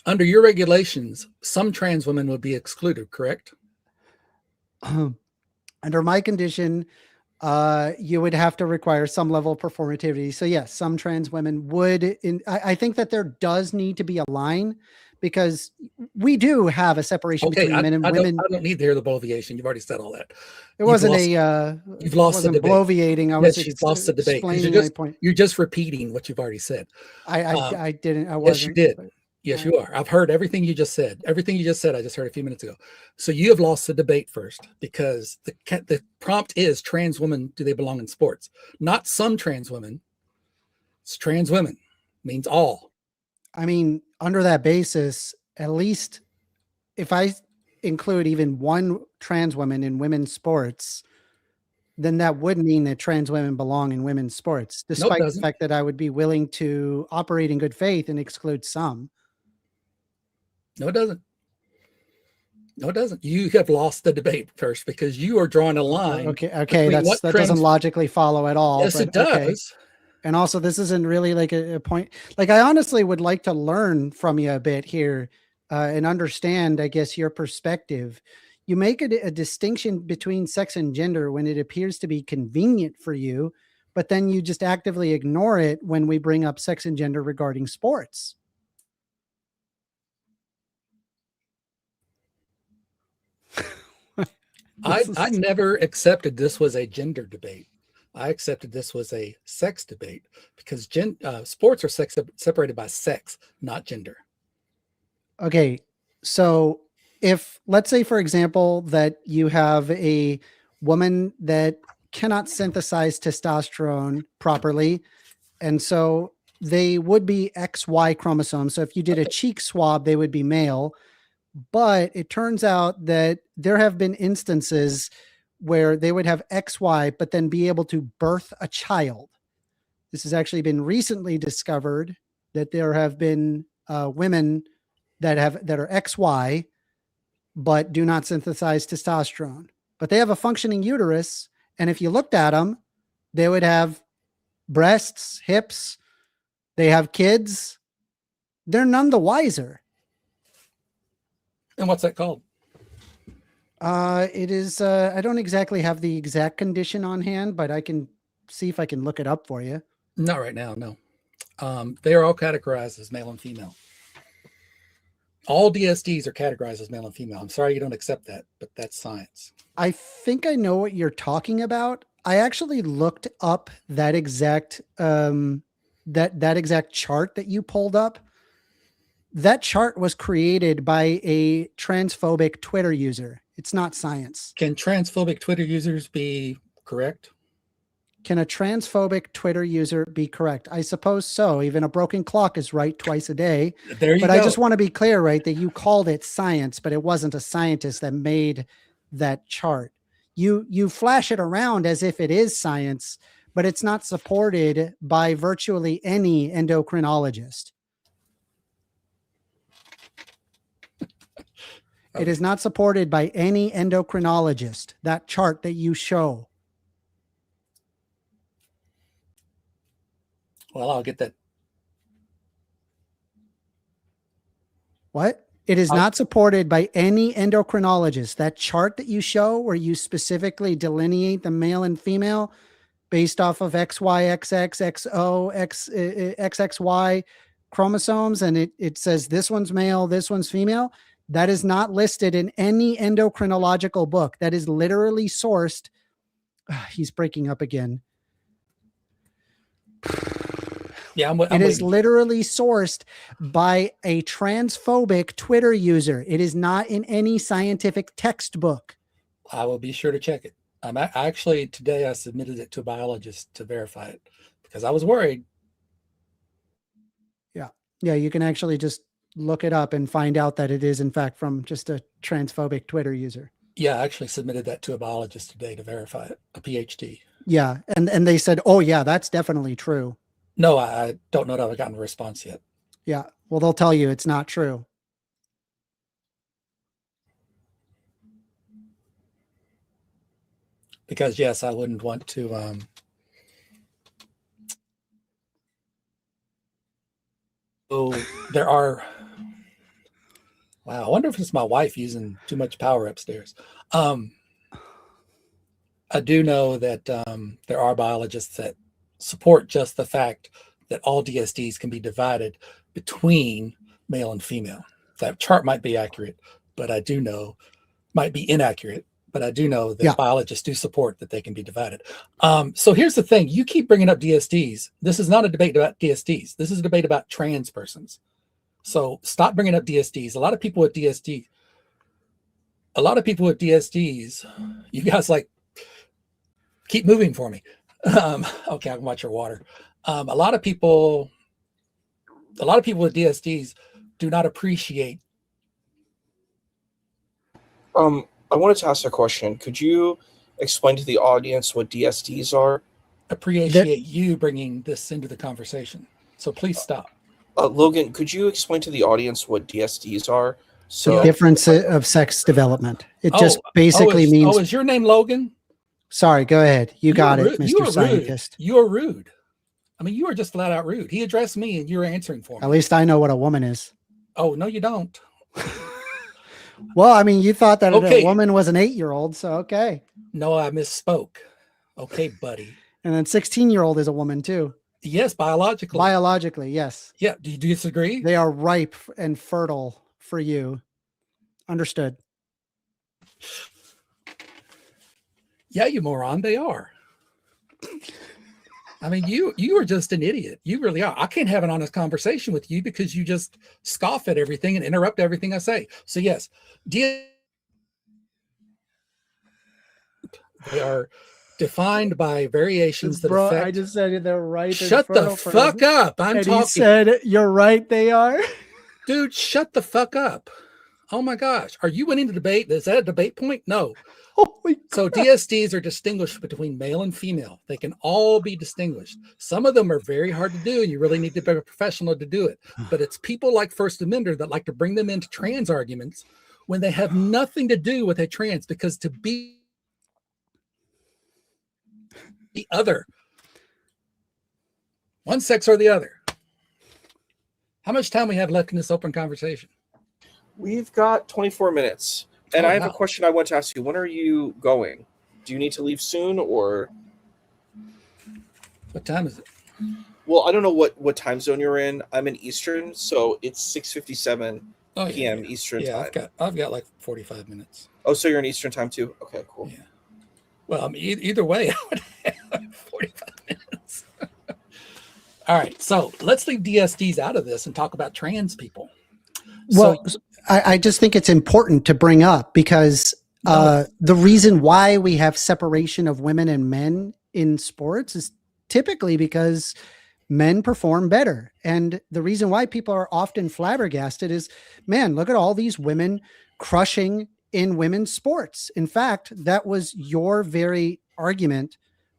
under your regulations, some trans women would be excluded, correct? Under my condition, you would have to require some level of performativity. So yes, some trans women would. I think that there does need to be a line because we do have a separation Okay, between men and women. I don't need to hear the bloviation. You've already said all that. It wasn't You've lost the debate. bloviating. I was Yes, you've lost the debate. explaining my point. You're just repeating what you've already said. I didn't. I Yes, you wasn't. did. But, Yes, you are. I've heard everything you just said. Everything you just said, I just heard a few minutes ago. So you have lost the debate first because the prompt is trans women, do they belong in sports? Not some trans women. It's trans women. Means all. I mean, under that basis, at least if I include even one trans woman in women's sports, then that would mean that trans women belong in women's sports, despite the fact that I would be willing to operate in good faith and exclude some. No, it doesn't. No, it doesn't. You have lost the debate first because you are drawing a line. Okay. That doesn't logically follow at all. Yes, it does. Okay. And also, this isn't really like a point. Like, I honestly would like to learn from you a bit here and understand, I guess, your perspective. You make a distinction between sex and gender when it appears to be convenient for you, but then you just actively ignore it when we bring up sex and gender regarding sports. I never accepted this was a gender debate. I accepted this was a sex debate because sports are separated by sex, not gender. Okay, so if, let's say, for example, that you have a woman that cannot synthesize testosterone properly, and so they would be XY chromosomes. So if you did a cheek swab, they would be male. But it turns out that there have been instances where they would have XY, but then be able to birth a child. This has actually been recently discovered that there have been women that are XY, but do not synthesize testosterone. But they have a functioning uterus, and if you looked at them, they would have breasts, hips, they have kids. They're none the wiser. And what's that called? It is, I don't exactly have the exact condition on hand, but I can see if I can look it up for you. Not right now, no. They are all categorized as male and female. All DSDs are categorized as male and female. I'm sorry you don't accept that, but that's science. I think I know what you're talking about. I actually looked up that exact that exact chart that you pulled up. That chart was created by a transphobic Twitter user. It's not science. Can transphobic Twitter users be correct? Can a transphobic Twitter user be correct? I suppose so. Even a broken clock is right twice a day. There you go. But I just want to be clear, right, that you called it science, but it wasn't a scientist that made that chart. You flash it around as if it is science, but it's not supported by virtually any endocrinologist. It is not supported by any endocrinologist, that chart that you show. Well, I'll get that. What? It is not supported by any endocrinologist. That chart that you show where you specifically delineate the male and female based off of XY, XX, XO, XXY chromosomes, and it says this one's male, this one's female. That is not listed in any endocrinological book. That is literally sourced. He's breaking up again. Yeah, it is literally sourced by a transphobic Twitter user. It is not in any scientific textbook. I will be sure to check it. Actually, today I submitted it to a biologist to verify it because I was worried. Yeah, you can actually just look it up and find out that it is, in fact, from just a transphobic Twitter user. Yeah, I actually submitted that to a biologist today to verify it, a PhD. Yeah, and they said, oh, yeah, that's definitely true. No, I don't know that I've gotten a response yet. Yeah, well, they'll tell you it's not true. because yes, I wouldn't want to. So there are. Wow, I wonder if it's my wife using too much power upstairs. I do know that there are biologists that support just the fact that all DSDs can be divided between male and female. That chart might be accurate, but I do know might be inaccurate, but I do know that biologists do support that they can be divided. So here's the thing. You keep bringing up DSDs. This is not a debate about DSDs. This is a debate about trans persons. So stop bringing up DSDs. A lot of people with DSDs, you guys like, keep moving for me. Okay, I can watch your water. A lot of people with DSDs do not appreciate. I wanted to ask a question. Could you explain to the audience what DSDs are? Appreciate you bringing this into the conversation. So please stop. Logan, could you explain to the audience what DSDs are? So difference of sex development. It just basically means. Oh, is your name Logan? Sorry, go ahead. You got it, Mr. Scientist. You are rude. I mean, you are just flat out rude. He addressed me and you're answering for me. At least I know what a woman is. Oh, no, you don't. Well, I mean, you thought that a woman was an 8-year-old, so okay. No, I misspoke. Okay, buddy. And then 16-year-old is a woman too. Yes, biologically. Biologically, yes. Yeah. Do you disagree? They are ripe and fertile for you. Understood. Yeah, you moron. They are. I mean, you are just an idiot. You really are. I can't have an honest conversation with you because you just scoff at everything and interrupt everything I say. So yes, they are defined by variations that affect. I just said they're right. Shut the fuck up. I'm talking. He said, you're right. They are. Dude, shut the fuck up. Oh my gosh. Are you winning the debate? Is that a debate point? No. So DSDs are distinguished between male and female. They can all be distinguished. Some of them are very hard to do, and you really need to be a professional to do it. But it's people like First Amender that like to bring them into trans arguments when they have nothing to do with a trans, because to be the other, one sex or the other. How much time we have left in this open conversation? We've got 24 minutes. And I have a question I want to ask you. When are you going? Do you need to leave soon, or? What time is it? Well, I don't know what time zone you're in. I'm in Eastern, so it's 6:57 p.m. Eastern time. I've got like 45 minutes. Oh, so you're in Eastern time too? Okay, cool. Yeah. Well, I mean, either way, I would have 45 minutes. All right, so let's leave DSDs out of this and talk about trans people. Well, I just think it's important to bring up because the reason why we have separation of women and men in sports is typically because men perform better. And the reason why people are often flabbergasted is, man, look at all these women crushing in women's sports. In fact, that was your very argument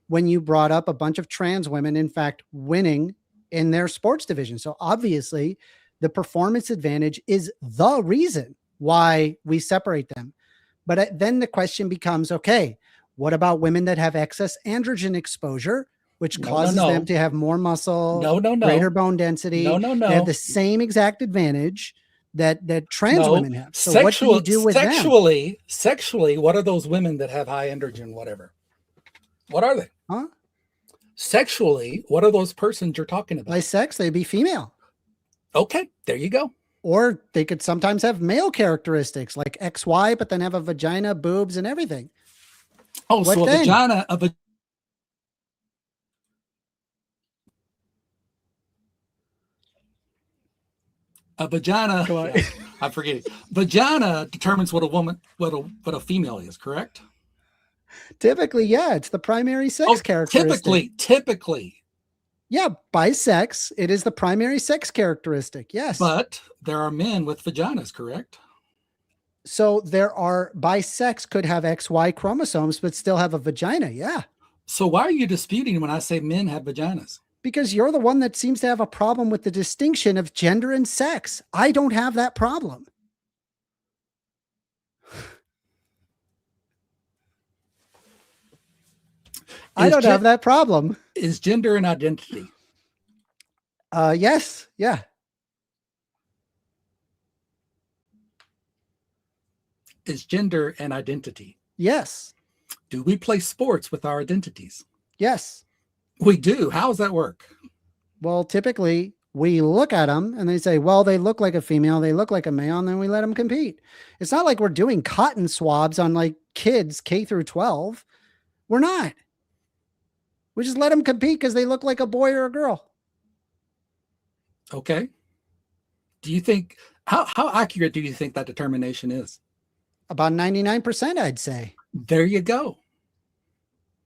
when you brought up a bunch of trans women, in fact, winning in their sports division. So obviously, the performance advantage is the reason why we separate them. But then the question becomes, okay, what about women that have excess androgen exposure, which causes them to have more muscle, greater bone density? They have the same exact advantage that trans women have. So what do you do with them? Sexually, what are those women that have high androgen, whatever? What are they? Huh? Sexually, what are those persons you're talking about? By sex, they'd be female. Okay, there you go. Or they could sometimes have male characteristics like XY, but then have a vagina, boobs, and everything. Oh, what so then? A vagina. Yeah, I'm forgetting. Vagina determines what a female is, correct? Typically, yeah, it's the primary sex characteristic. Typically. Yeah, by sex, it is the primary sex characteristic. Yes. But there are men with vaginas, correct? So there are, by sex could have XY chromosomes, but still have a vagina. Yeah. So why are you disputing when I say men have vaginas? Because you're the one that seems to have a problem with the distinction of gender and sex. I don't have that problem. I don't have that problem. Is gender an identity? Yes. Yeah. Is gender an identity? Yes. Do we play sports with our identities? Yes. We do. How does that work? Well, typically we look at them and they say, well, they look like a female, they look like a male, and then we let them compete. It's not like we're doing cotton swabs on like kids K through 12. We're not. We just let them compete because they look like a boy or a girl. Okay. Do you think, how accurate do you think that determination is? About 99%, I'd say. There you go.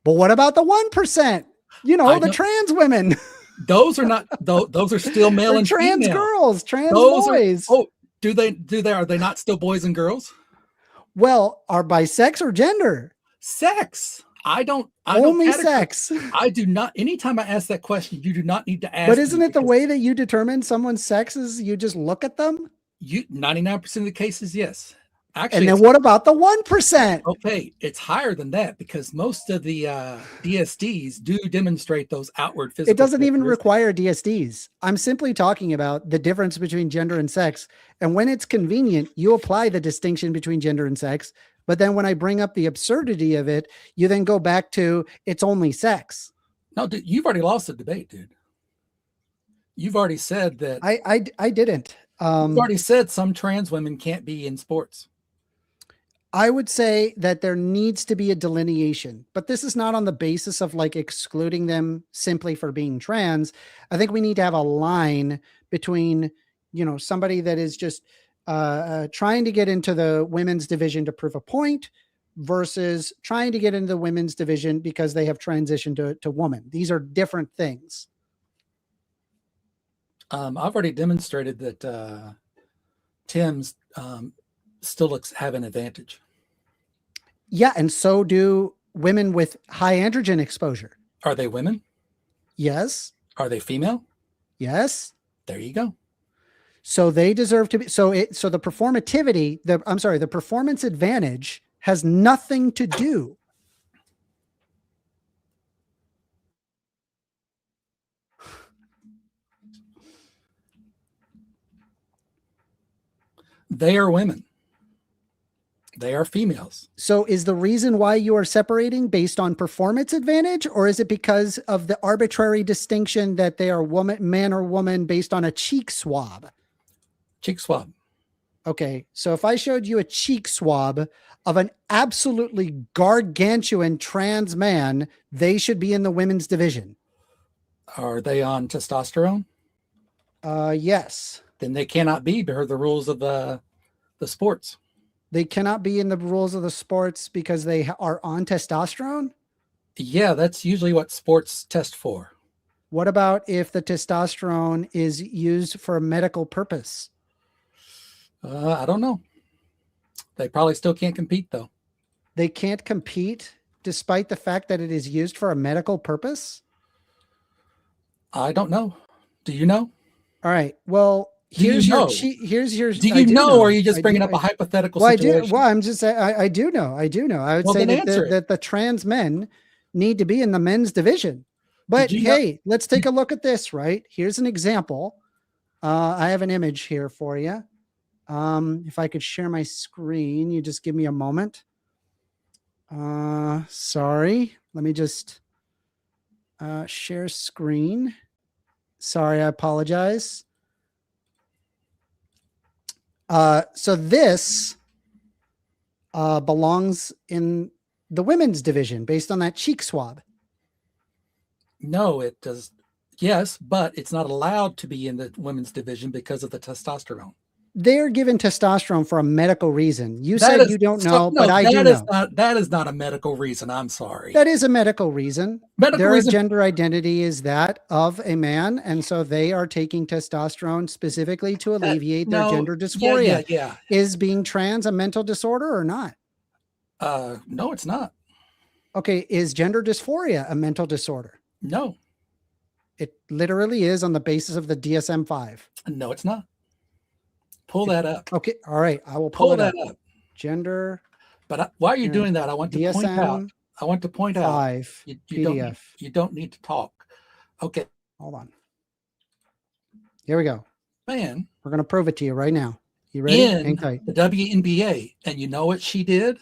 But what about the 1%? You know, the trans women. Those are not, those are still male and trans female. girls, trans those boys. Are are they not still boys and girls? Well, are by sex or gender? Sex. Only sex. I do not. Anytime I ask that question, you do not need to ask. But isn't it the way that you determine someone's sex is you just look at them? 99% of the cases, yes. Actually, and then what about the 1%? Okay, it's higher than that because most of the DSDs do demonstrate those outward physical. It doesn't even require DSDs. I'm simply talking about the difference between gender and sex. And when it's convenient, you apply the distinction between gender and sex. But then when I bring up the absurdity of it, you then go back to it's only sex. No, dude, you've already lost the debate, dude. You've already said that. I didn't. You've already said some trans women can't be in sports. I would say that there needs to be a delineation, but this is not on the basis of like excluding them simply for being trans. I think we need to have a line between, you know, somebody that is just trying to get into the women's division to prove a point versus trying to get into the women's division because they have transitioned to woman. These are different things. I've already demonstrated that Tim's still have an advantage. Yeah, and so do women with high androgen exposure. Are they women? Yes. Are they female? Yes. There you go. So they deserve to be. So the performativity, the performance advantage has nothing to do. They are women. They are females. So is the reason why you are separating based on performance advantage, or is it because of the arbitrary distinction that they are man or woman based on a cheek swab? Cheek swab. Okay. So if I showed you a cheek swab of an absolutely gargantuan trans man, they should be in the women's division. Are they on testosterone? Yes. Then they cannot be per the rules of the sports. They cannot be in the rules of the sports because they are on testosterone? Yeah, that's usually what sports test for. What about if the testosterone is used for a medical purpose? I don't know. They probably still can't compete, though. They can't compete despite the fact that it is used for a medical purpose? I don't know. Do you know? All right. Well, here's your. Do you know, or are you just bringing up a hypothetical situation? I do. Well, I'm just saying, I do know. I do know. I would say that the trans men need to be in the men's division. But hey, let's take a look at this, right? Here's an example. I have an image here for you. If I could share my screen, you just give me a moment. Sorry. Let me just share screen. Sorry, I apologize. So this belongs in the women's division based on that cheek swab. No, it does. Yes, but it's not allowed to be in the women's division because of the testosterone. They're given testosterone for a medical reason. You said you don't know, but I do know. That is not a medical reason. I'm sorry. That is a medical reason. Their gender identity is that of a man, and so they are taking testosterone specifically to alleviate their gender dysphoria. Yeah. Is being trans a mental disorder or not? No, it's not. Okay, is gender dysphoria a mental disorder? No. It literally is on the basis of the DSM-5. No, it's not. Pull that up. Okay. All right. I will pull that up. Gender. But while you're doing that, I want to point out I want to point out 5 you PDF. don't need to talk. Okay, Hold on. Here we go. man, We're going to prove it to you right now. You ready? Hang in tight. the WNBA, and you know what she did?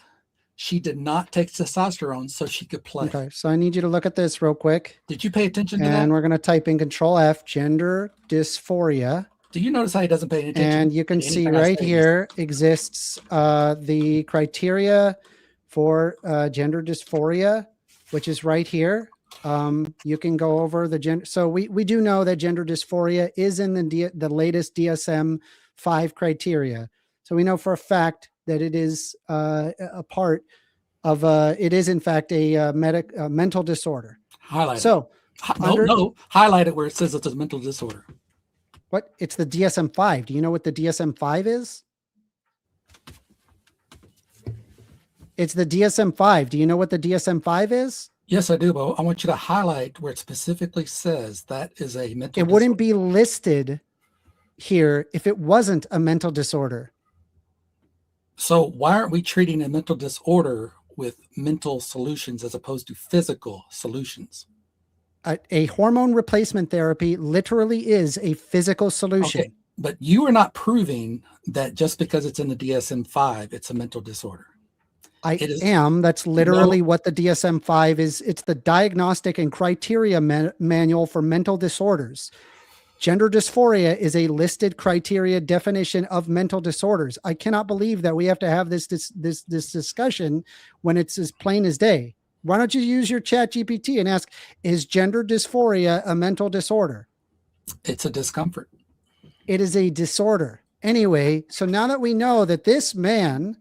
She did not take testosterone so she could play. Okay, so I need you to look at this real quick. Did you pay attention to And that? we're going to type in Control F, gender dysphoria. Do you notice how he doesn't pay any attention? And you can to see anything I right say? here exists the criteria for gender dysphoria, which is right here. You can go over the gender. So we do know that gender dysphoria is in the latest DSM-5 criteria. So we know for a fact that it is a part of it is in fact a mental disorder. Highlight it. So no, highlight it where it says it's a mental disorder. What? It's the DSM-5. Do you know what the DSM-5 is? It's the DSM-5. Do you know what the DSM-5 is? Yes, I do, but I want you to highlight where it specifically says that is a mental It wouldn't be listed here if it wasn't a mental disorder. So why aren't we treating a mental disorder with mental solutions as opposed to physical solutions? A hormone replacement therapy literally is a physical solution. Okay, but you are not proving that just because it's in the DSM-5, it's a mental disorder. I am. That's literally what the DSM-5 is. It's the diagnostic and criteria manual for mental disorders. Gender dysphoria is a listed criteria definition of mental disorders. I cannot believe that we have to have this discussion when it's as plain as day. Why don't you use your chat GPT and ask, is gender dysphoria a mental disorder? It's a discomfort. It is a disorder. Anyway, so now that we know that this man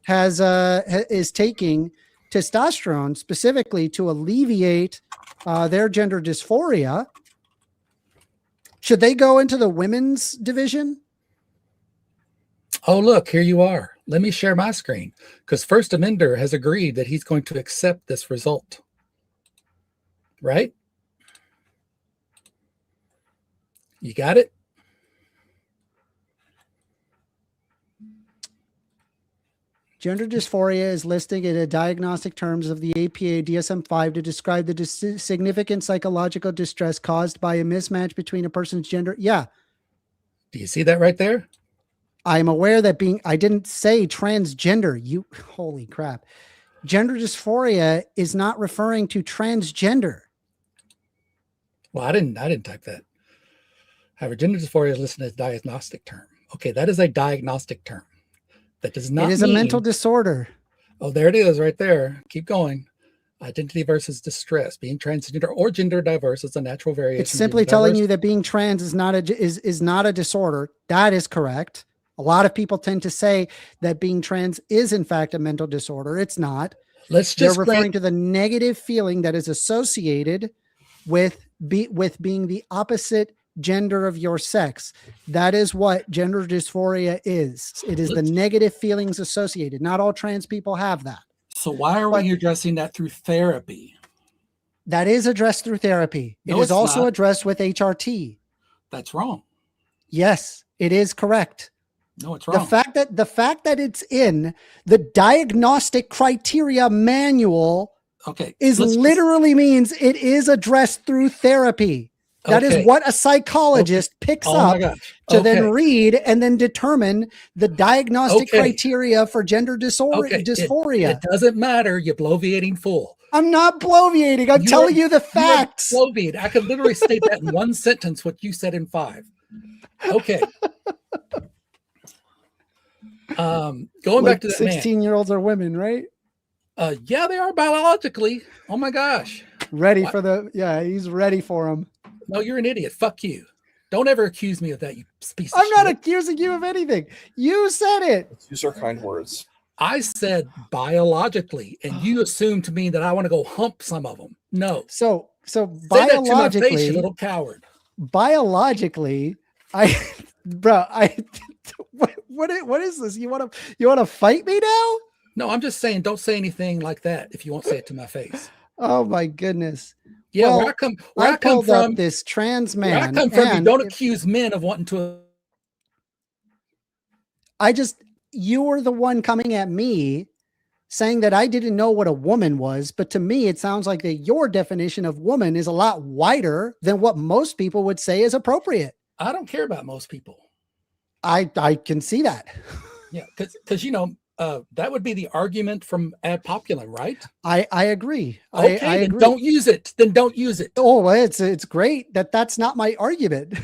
is taking testosterone specifically to alleviate their gender dysphoria, should they go into the women's division? Oh, look, here you are. Let me share my screen because First Amender has agreed that he's going to accept this result. Right? You got it? Gender dysphoria is listed in the diagnostic terms of the APA DSM-5 to describe the significant psychological distress caused by a mismatch between a person's gender. Yeah. Do you see that right there? I'm aware that I didn't say transgender. Holy crap. Gender dysphoria is not referring to transgender. Well, I didn't type that. However, gender dysphoria is listed as a diagnostic term. Okay, that is a diagnostic term. That does not mean... It is a mental disorder. Oh, there it is right there. Keep going. Identity versus distress. Being transgender or gender diverse is a natural variation. It's simply telling you that being trans is not a disorder. That is correct. A lot of people tend to say that being trans is in fact a mental disorder. It's not. They're referring to the negative feeling that is associated with being the opposite gender of your sex. That is what gender dysphoria is. It is the negative feelings associated. Not all trans people have that. So why are we addressing that through therapy? That is addressed through therapy. It is also addressed with HRT. That's wrong. Yes, it is correct. No, it's wrong. The fact that it's in the diagnostic criteria manual literally means it is addressed through therapy. That is what a psychologist picks up to then read and then determine the diagnostic criteria for gender dysphoria. It doesn't matter. You're bloviating fool. I'm not bloviating. I'm telling you the facts. Bloviating. I could literally state that in one sentence, what you said in 5. Okay. Going back to that 16-year-olds are women, right? Yeah, they are biologically. Oh my gosh. Ready for he's ready for them. No, you're an idiot. Fuck you. Don't ever accuse me of that, you piece of I'm shit. not accusing you of anything. You said it. Let's use our kind words. I said biologically, and you assumed to me that I want to go hump some of them. No. So Say that to my face, you little coward. Biologically, what is this? You want to fight me now? No, I'm just saying, don't say anything like that if you won't say it to my face. Oh my goodness. Yeah, well, where I come from, this trans man. Where I come from, you don't accuse men of wanting to. You were the one coming at me saying that I didn't know what a woman was, but to me, it sounds like that your definition of woman is a lot wider than what most people would say is appropriate. I don't care about most people. I can see that. Yeah, because that would be the argument from ad populum, right? I agree. Okay, I then agree. don't use it. Then don't use it. Oh, well, it's great that that's not my argument.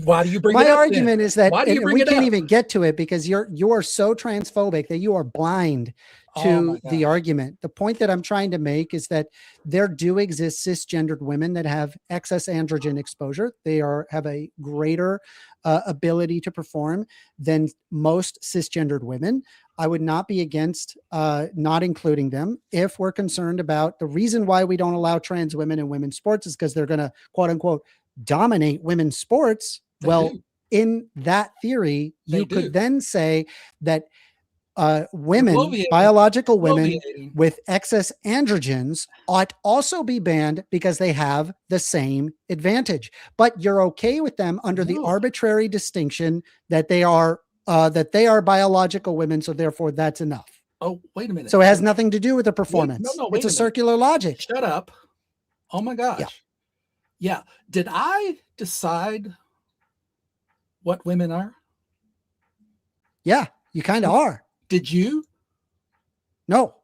Why do you bring it My up? argument then? is that Why do you bring we it can't up? even get to it because you are so transphobic that you are blind Oh to my the gosh. argument. The point that I'm trying to make is that there do exist cisgendered women that have excess androgen exposure. They have a greater ability to perform than most cisgendered women. I would not be against not including them if we're concerned about the reason why we don't allow trans women in women's sports is because they're going to quote unquote dominate women's sports. They Well, do. in that theory, They you do. could then say that women, bloviating. biological women Bloviating. with excess androgens ought also be banned because they have the same advantage. But you're okay with them under the No. arbitrary distinction that they are biological women, so therefore that's enough. Oh, wait a minute. So it has nothing to do with the performance. wait It's a a minute. circular logic. Shut up. Oh my gosh. Yeah. Did I decide what women are? Yeah, you kind of are. Did you? No.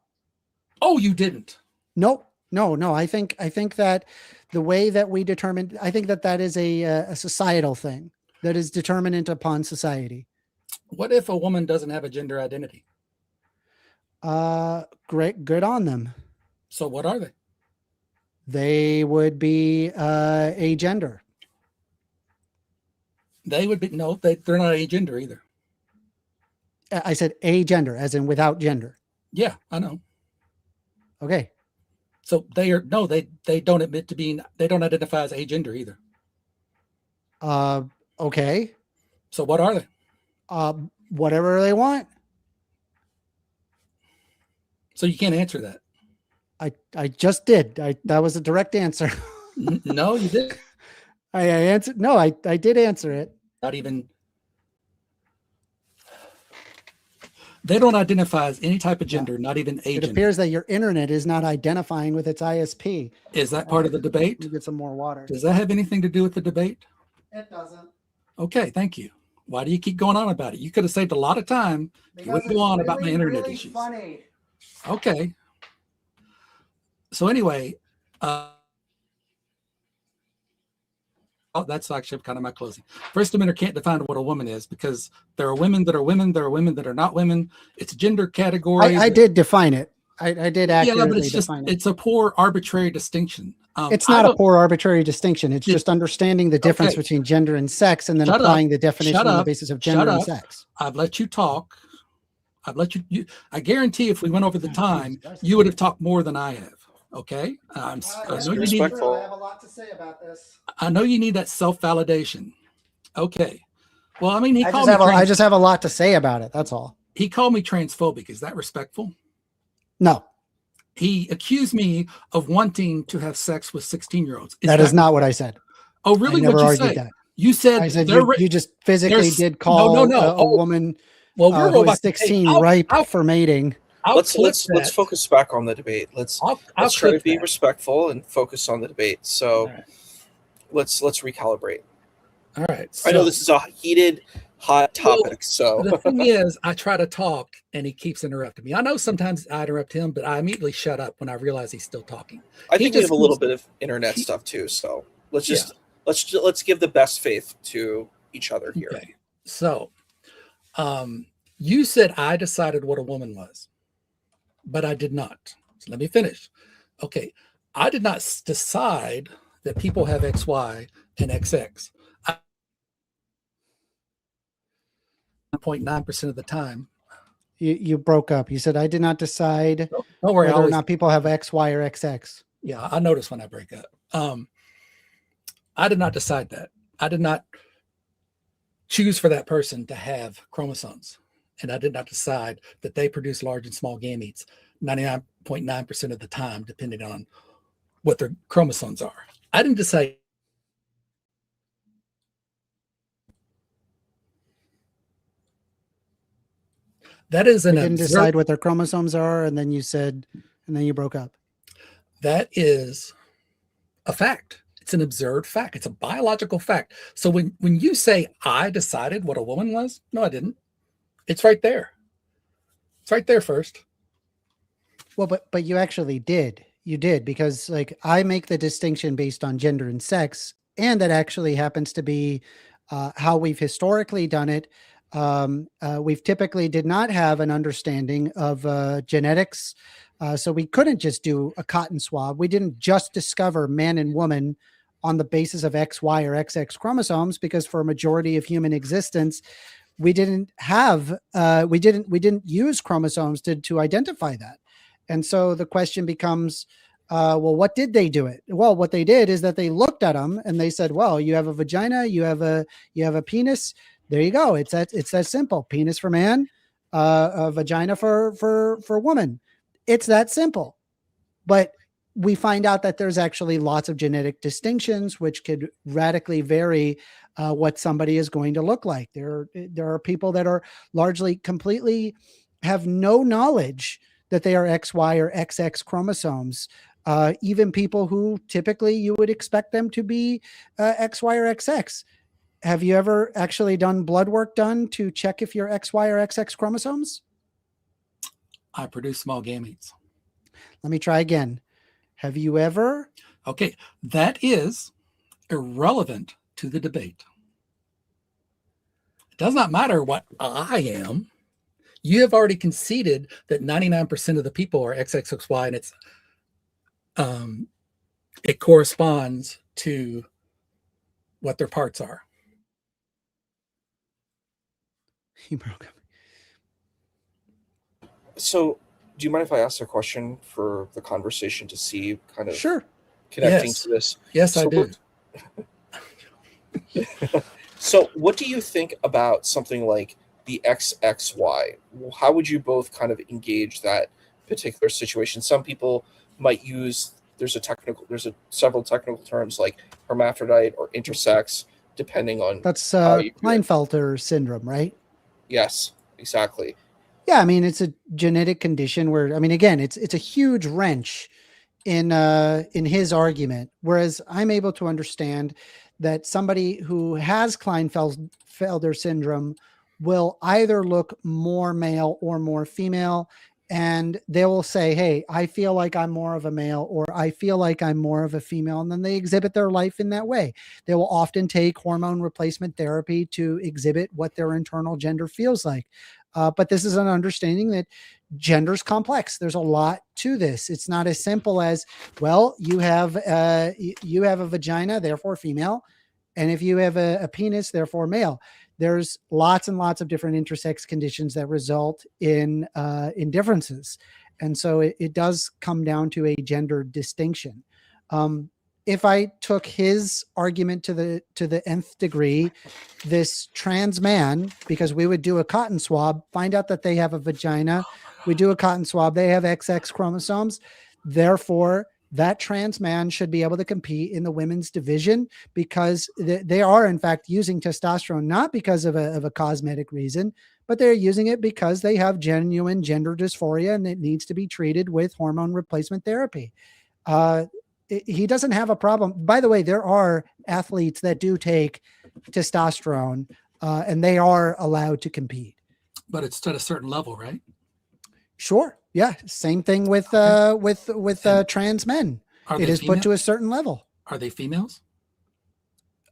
Oh, you didn't. No. I think that the way that we determine, I think that is a societal thing that is determinant upon society. What if a woman doesn't have a gender identity? Great, good on them. So what are they? They would be agender. They would be they're not agender either. I said agender, as in without gender. Yeah, I know. Okay. So they don't admit to being, they don't identify as agender either. Okay. So what are they? Whatever they want. So you can't answer that. I just did. That was a direct answer. No, you did. I answered. No, I did answer it. Not even. They don't identify as any type of gender, not even agender. It appears that your internet is not identifying with its ISP. Is that part of the debate? Let me get some more water. Does that have anything to do with the debate? It doesn't. Okay, thank you. Why do you keep going on about it? You could have saved a lot of time. You wouldn't go on about my internet issues. Funny. Okay. So anyway, that's actually kind of my closing. First Amendment can't define what a woman is because there are women that are women, there are women that are not women. It's a gender category. I did define it. I did accurately yeah, but it's just define it. it's a poor arbitrary distinction. It's not a poor arbitrary distinction. It's just understanding the difference between gender and sex and then applying the definition on the basis of gender and sex. I've let you talk. I've let you. I guarantee if we went over the time, you would have talked more than I have. Okay, I know you need. I have a lot to say about this. I know you need that self-validation. Okay. Well, I mean, I just have a lot to say about it. That's all. He called me transphobic. Is that respectful? No. He accused me of wanting to have sex with 16-year-olds. That is not what I said. Oh, really? I never What'd you argued say? that. You said, I said you just physically did call a woman who is 16 ripe for mating. Let's focus back on the debate. Let's try to be respectful and focus on the debate. So let's recalibrate. All right. So, I know this is a heated, hot topic. So the thing is, I try to talk and he keeps interrupting me. I know sometimes I interrupt him, but I immediately shut up when I realize he's still talking. I think we have a little bit of internet stuff too. So let's give the best faith to each other here. Okay. So, you said I decided what a woman was, but I did not. So let me finish. Okay. I did not decide that people have XY and XX. 0.9% of the time. You broke up. You said I did not decide don't worry, whether or not people have X, Y, or XX. Yeah, I notice when I break up. I did not decide that. I did not choose for that person to have chromosomes. And I did not decide that they produce large and small gametes 99.9% of the time, depending on what their chromosomes are. I didn't decide. That is We an didn't observed, decide what their chromosomes are, and then you said, and then you broke up. that is a fact. It's an observed fact. It's a biological fact. So when you say I decided what a woman was, no, I didn't. It's right there. It's right there first. Well, but you actually did. You did, because like I make the distinction based on gender and sex, and that actually happens to be how we've historically done it. We've typically did not have an understanding of genetics, so we couldn't just do a cotton swab. We didn't just discover man and woman on the basis of XY or XX chromosomes, because for a majority of human existence, we didn't have we didn't use chromosomes to identify that. And so the question becomes, well, what did they do it? Well, what they did is that they looked at them and they said, well, you have a vagina, you have a penis. There you go. It's that simple. Penis for man, a vagina for woman. It's that simple. But we find out that there's actually lots of genetic distinctions which could radically vary what somebody is going to look like. There are people that are largely completely have no knowledge that they are XY or XX chromosomes. Even people who typically you would expect them to be XY or XX. Have you ever actually done blood work done to check if you're XY or XX chromosomes? I produce small gametes. Let me try again. Have you ever? Okay, that is irrelevant to the debate. It does not matter what I am. You have already conceded that 99% of the people are XXXY, and it corresponds to what their parts are. He broke up. So, do you mind if I ask a question for the conversation to see kind of Sure. connecting Yes. to this? Yes, I do. So, what do you think about something like the XXY? How would you both kind of engage that particular situation? Some people might use there's several technical terms like hermaphrodite or intersex, depending on That's how you view it. Klinefelter syndrome, right? Yes, exactly. Yeah, I mean, it's a genetic condition where, I mean, again, it's a huge wrench in his argument, whereas I'm able to understand that somebody who has Klinefelter syndrome will either look more male or more female, and they will say, hey, I feel like I'm more of a male, or I feel like I'm more of a female, and then they exhibit their life in that way. They will often take hormone replacement therapy to exhibit what their internal gender feels like. But this is an understanding that gender's complex. There's a lot to this. It's not as simple as, well, you have a vagina, therefore female, and if you have a penis, therefore male. There's lots and lots of different intersex conditions that result in differences, and so it does come down to a gender distinction. If I took his argument to the nth degree, this trans man, because we would do a cotton swab, find out that they have a vagina, we do a cotton swab, they have XX chromosomes, therefore that trans man should be able to compete in the women's division, because they are in fact using testosterone, not because of a cosmetic reason, but they're using it because they have genuine gender dysphoria and it needs to be treated with hormone replacement therapy. He doesn't have a problem. By the way, there are athletes that do take testosterone and they are allowed to compete. But it's at a certain level, right? Sure. Yeah. Same thing with trans men. It is put to a certain level. Are they females?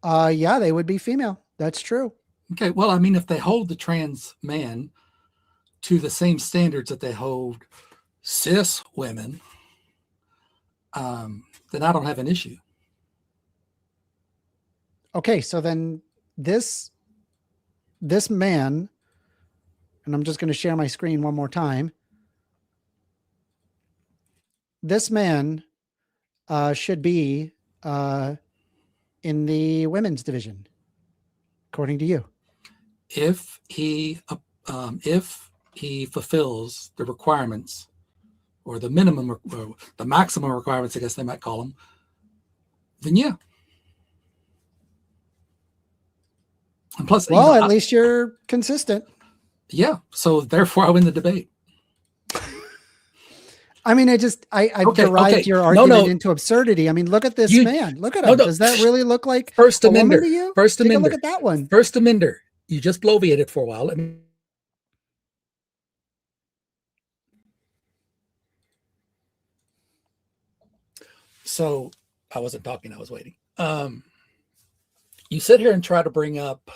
Yeah, they would be female. That's true. Okay. Well, I mean, if they hold the trans man to the same standards that they hold cis women, then I don't have an issue. Okay, so then this man, and I'm just going to share my screen one more time. This man should be in the women's division, according to you. If he fulfills the requirements, or the minimum, or the maximum requirements, I guess they might call them, then yeah. And plus, well, at least you're consistent. Yeah. So therefore, I win the debate. I mean, I've Okay, derived okay. your No, argument no. into absurdity. I mean, look at this You- man. Look at No, him. no. Does that really look like First a woman Amender. to you? First Take a Amender. look at that one. First Amender. You just bloviated for a while. Let me. So I wasn't talking. I was waiting. You sit here and try to bring up,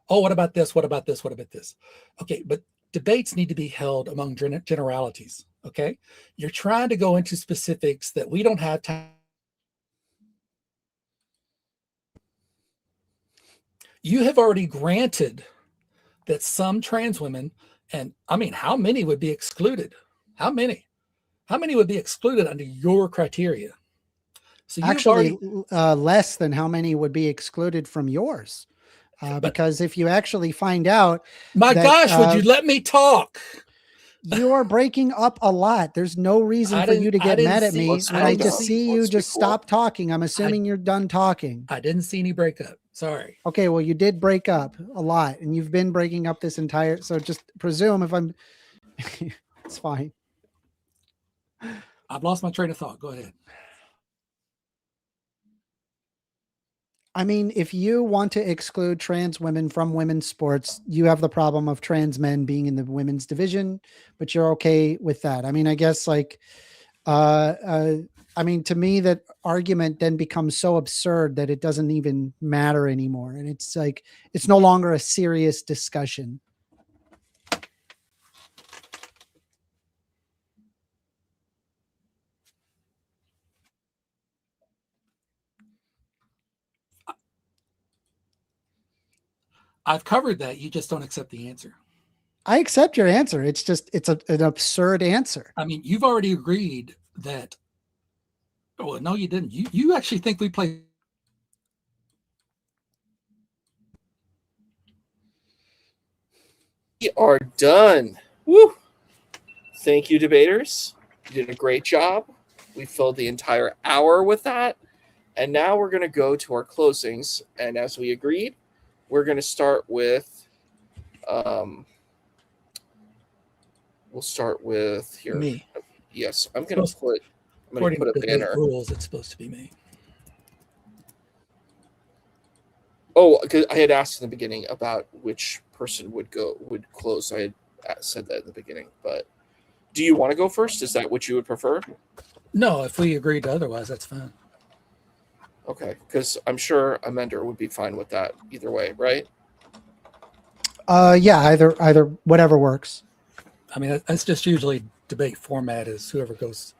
oh, what about this? What about this? What about this? Okay, but debates need to be held among generalities. Okay, you're trying to go into specifics that we don't have time. You have already granted that some trans women, and I mean, how many would be excluded? How many? How many would be excluded under your criteria? So you've Actually, already less than how many would be excluded from yours. Because if you actually find out my that, gosh, would you let me talk? you are breaking up a lot. There's no reason for you to get mad at me. Let's When I calm just down. see you Let's be just cool. stop talking, I'm assuming you're done talking. I didn't see any breakup. Sorry. Okay, well, you did break up a lot, and you've been breaking up this entire. So just presume if I'm, it's fine. I've lost my train of thought. Go ahead. I mean, if you want to exclude trans women from women's sports, you have the problem of trans men being in the women's division, but you're okay with that. I mean, I guess like, I mean, to me, that argument then becomes so absurd that it doesn't even matter anymore. And it's like, it's no longer a serious discussion. I've covered that. You just don't accept the answer. I accept your answer. It's just, it's an absurd answer. I mean, you've already agreed that. Oh, no, you didn't. You actually think we play. We are done. Woo! Thank you, debaters. You did a great job. We filled the entire hour with that. And now we're going to go to our closings. And as we agreed, we're going to start with, we'll start with here. Me. Yes, I'm going to put a banner. Rules, it's supposed to be me. Oh, because I had asked in the beginning about which person would close. I had said that in the beginning, but do you want to go first? Is that what you would prefer? No, if we agreed to otherwise, that's fine. Okay, because I'm sure Amender would be fine with that either way, right? Yeah, either whatever works. I mean, that's just usually debate format is whoever goes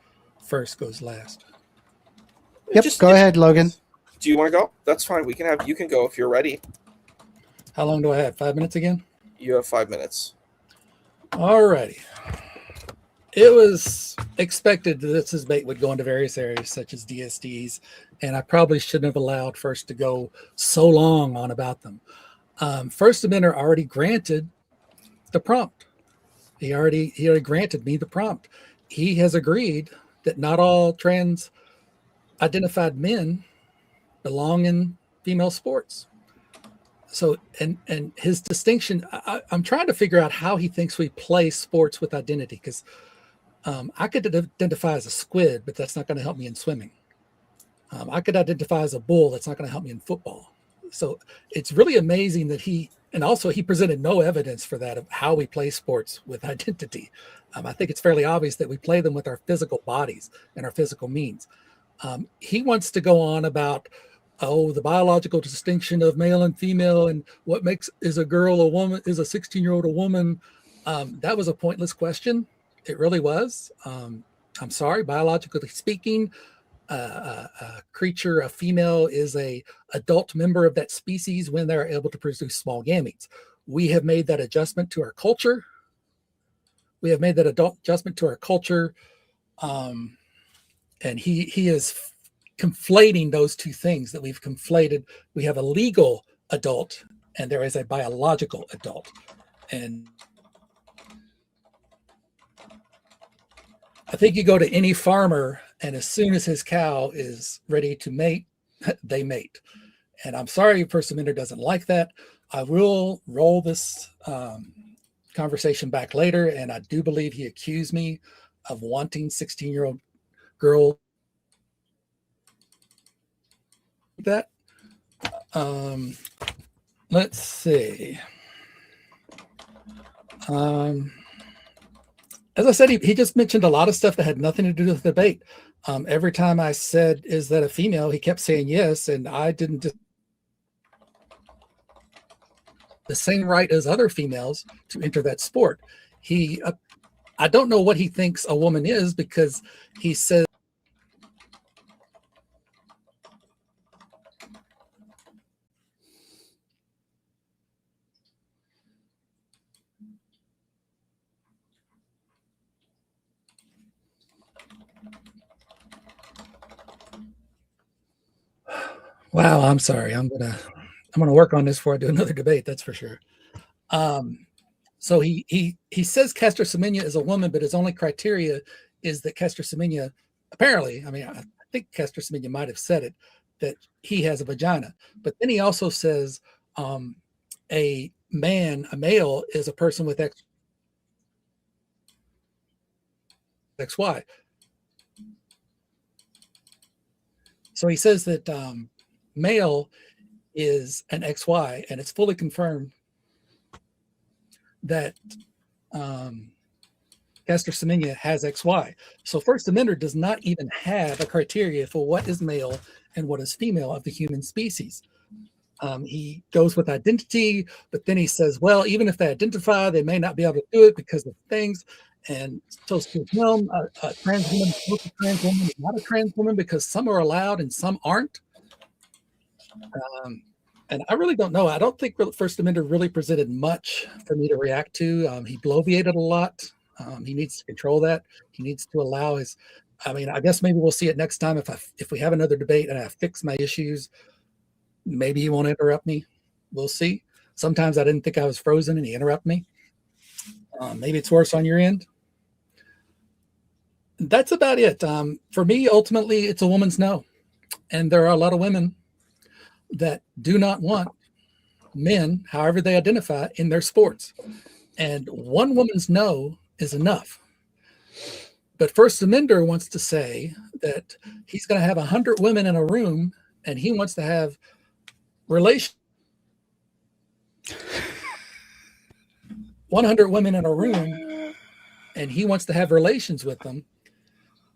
first goes last. Yep, go ahead, Logan. Do you want to go? That's fine. You can go if you're ready. How long do I have? 5 minutes again? You have 5 minutes. All righty. It was expected that this debate would go into various areas such as DSDs, and I probably shouldn't have allowed First to go so long on about them. First Amendment already granted the prompt. He already granted me the prompt. He has agreed that not all trans identified men belong in female sports. So, and his distinction, I'm trying to figure out how he thinks we play sports with identity, because I could identify as a squid, but that's not going to help me in swimming. I could identify as a bull. That's not going to help me in football. So it's really amazing that he presented no evidence for that of how we play sports with identity. I think it's fairly obvious that we play them with our physical bodies and our physical means. He wants to go on about, the biological distinction of male and female and what is a girl a woman, is a 16-year-old a woman. That was a pointless question. It really was. I'm sorry, biologically speaking, a creature, a female, is a adult member of that species when they're able to produce small gametes. We have made that adjustment to our culture. And he is conflating those two things that we've conflated. We have a legal adult and there is a biological adult. And I think you go to any farmer, and as soon as his cow is ready to mate, they mate. And I'm sorry if First Amendment doesn't like that. I will roll this conversation back later, and I do believe he accused me of wanting 16-year-old girl that. Let's see. As I said, he just mentioned a lot of stuff that had nothing to do with the debate. Every time I said, "Is that a female?" he kept saying yes, and I didn't just the same right as other females to enter that sport. I don't know what he thinks a woman is, because he says wow, I'm sorry. I'm gonna work on this before I do another debate. That's for sure. So he says Castor Semenya is a woman, but his only criteria is that Castor Semenya, apparently, I mean, I think Castor Semenya might have said it, that he has a vagina. But then he also says a male is a person with XY. So he says that male is an XY, and it's fully confirmed that Castor Semenya has XY. So First Amendment does not even have a criteria for what is male and what is female of the human species. He goes with identity, but then he says, well, even if they identify, they may not be able to do it because of things. And so to him, a trans woman is not a trans woman, because some are allowed and some aren't. And I really don't know. I don't think First Amendment really presented much for me to react to. He bloviated a lot. He needs to control that. He needs to allow his. I mean, I guess maybe we'll see it next time if we have another debate and I fix my issues. Maybe he won't interrupt me. We'll see. Sometimes I didn't think I was frozen and he interrupted me. Maybe it's worse on your end. That's about it. For me, ultimately, it's a woman's no. And there are a lot of women that do not want men, however they identify, in their sports. And one woman's no is enough. But First Amender wants to say that he's going to have 100 women in a room and he wants to have relations. 100 women in a room and he wants to have relations with them.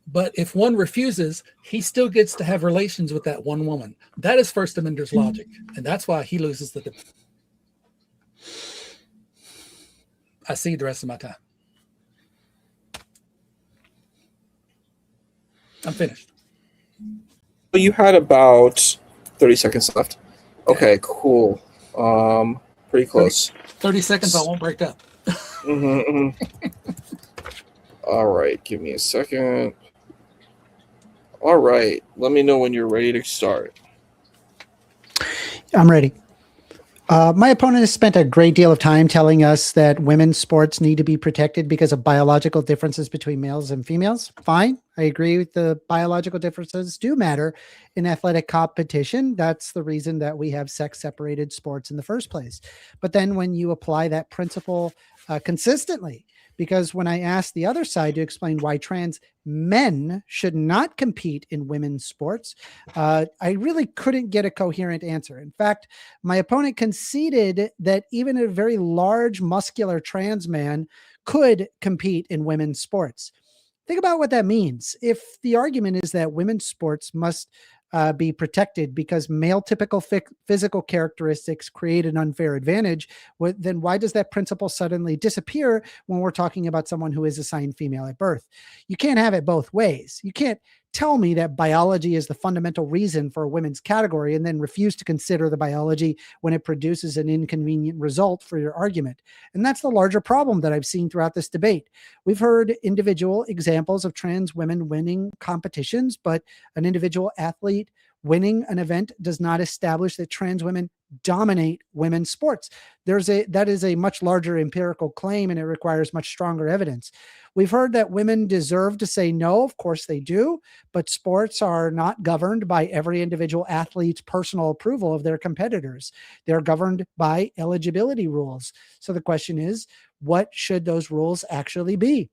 But if one refuses, he still gets to have relations with that one woman. That is First Amender's logic. And that's why he loses the debate. I see the rest of my time. I'm finished. You had about 30 seconds left. Okay, cool. Pretty close. 30 seconds, I won't break up. All right, give me a second. All right, let me know when you're ready to start. I'm ready. My opponent has spent a great deal of time telling us that women's sports need to be protected because of biological differences between males and females. Fine. I agree with the biological differences do matter in athletic competition. That's the reason that we have sex-separated sports in the first place. But then when you apply that principle consistently, because when I asked the other side to explain why trans men should not compete in women's sports, I really couldn't get a coherent answer. In fact, my opponent conceded that even a very large, muscular trans man could compete in women's sports. Think about what that means. If the argument is that women's sports must be protected because male typical physical characteristics create an unfair advantage, then why does that principle suddenly disappear when we're talking about someone who is assigned female at birth? You can't have it both ways. You can't tell me that biology is the fundamental reason for a women's category and then refuse to consider the biology when it produces an inconvenient result for your argument. And that's the larger problem that I've seen throughout this debate. We've heard individual examples of trans women winning competitions, but an individual athlete winning an event does not establish that trans women dominate women's sports. That is a much larger empirical claim, and it requires much stronger evidence. We've heard that women deserve to say no. Of course they do, but sports are not governed by every individual athlete's personal approval of their competitors. They're governed by eligibility rules. So the question is, what should those rules actually be?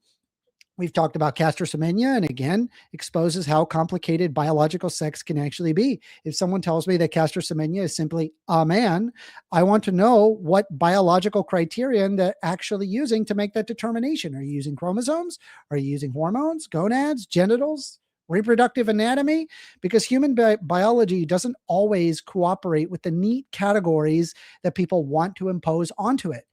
We've talked about castrosomania, and again, exposes how complicated biological sex can actually be. If someone tells me that castrosomania is simply a man, I want to know what biological criterion they're actually using to make that determination. Are you using chromosomes? Are you using hormones, gonads, genitals, reproductive anatomy? Because human biology doesn't always cooperate with the neat categories that people want to impose onto it.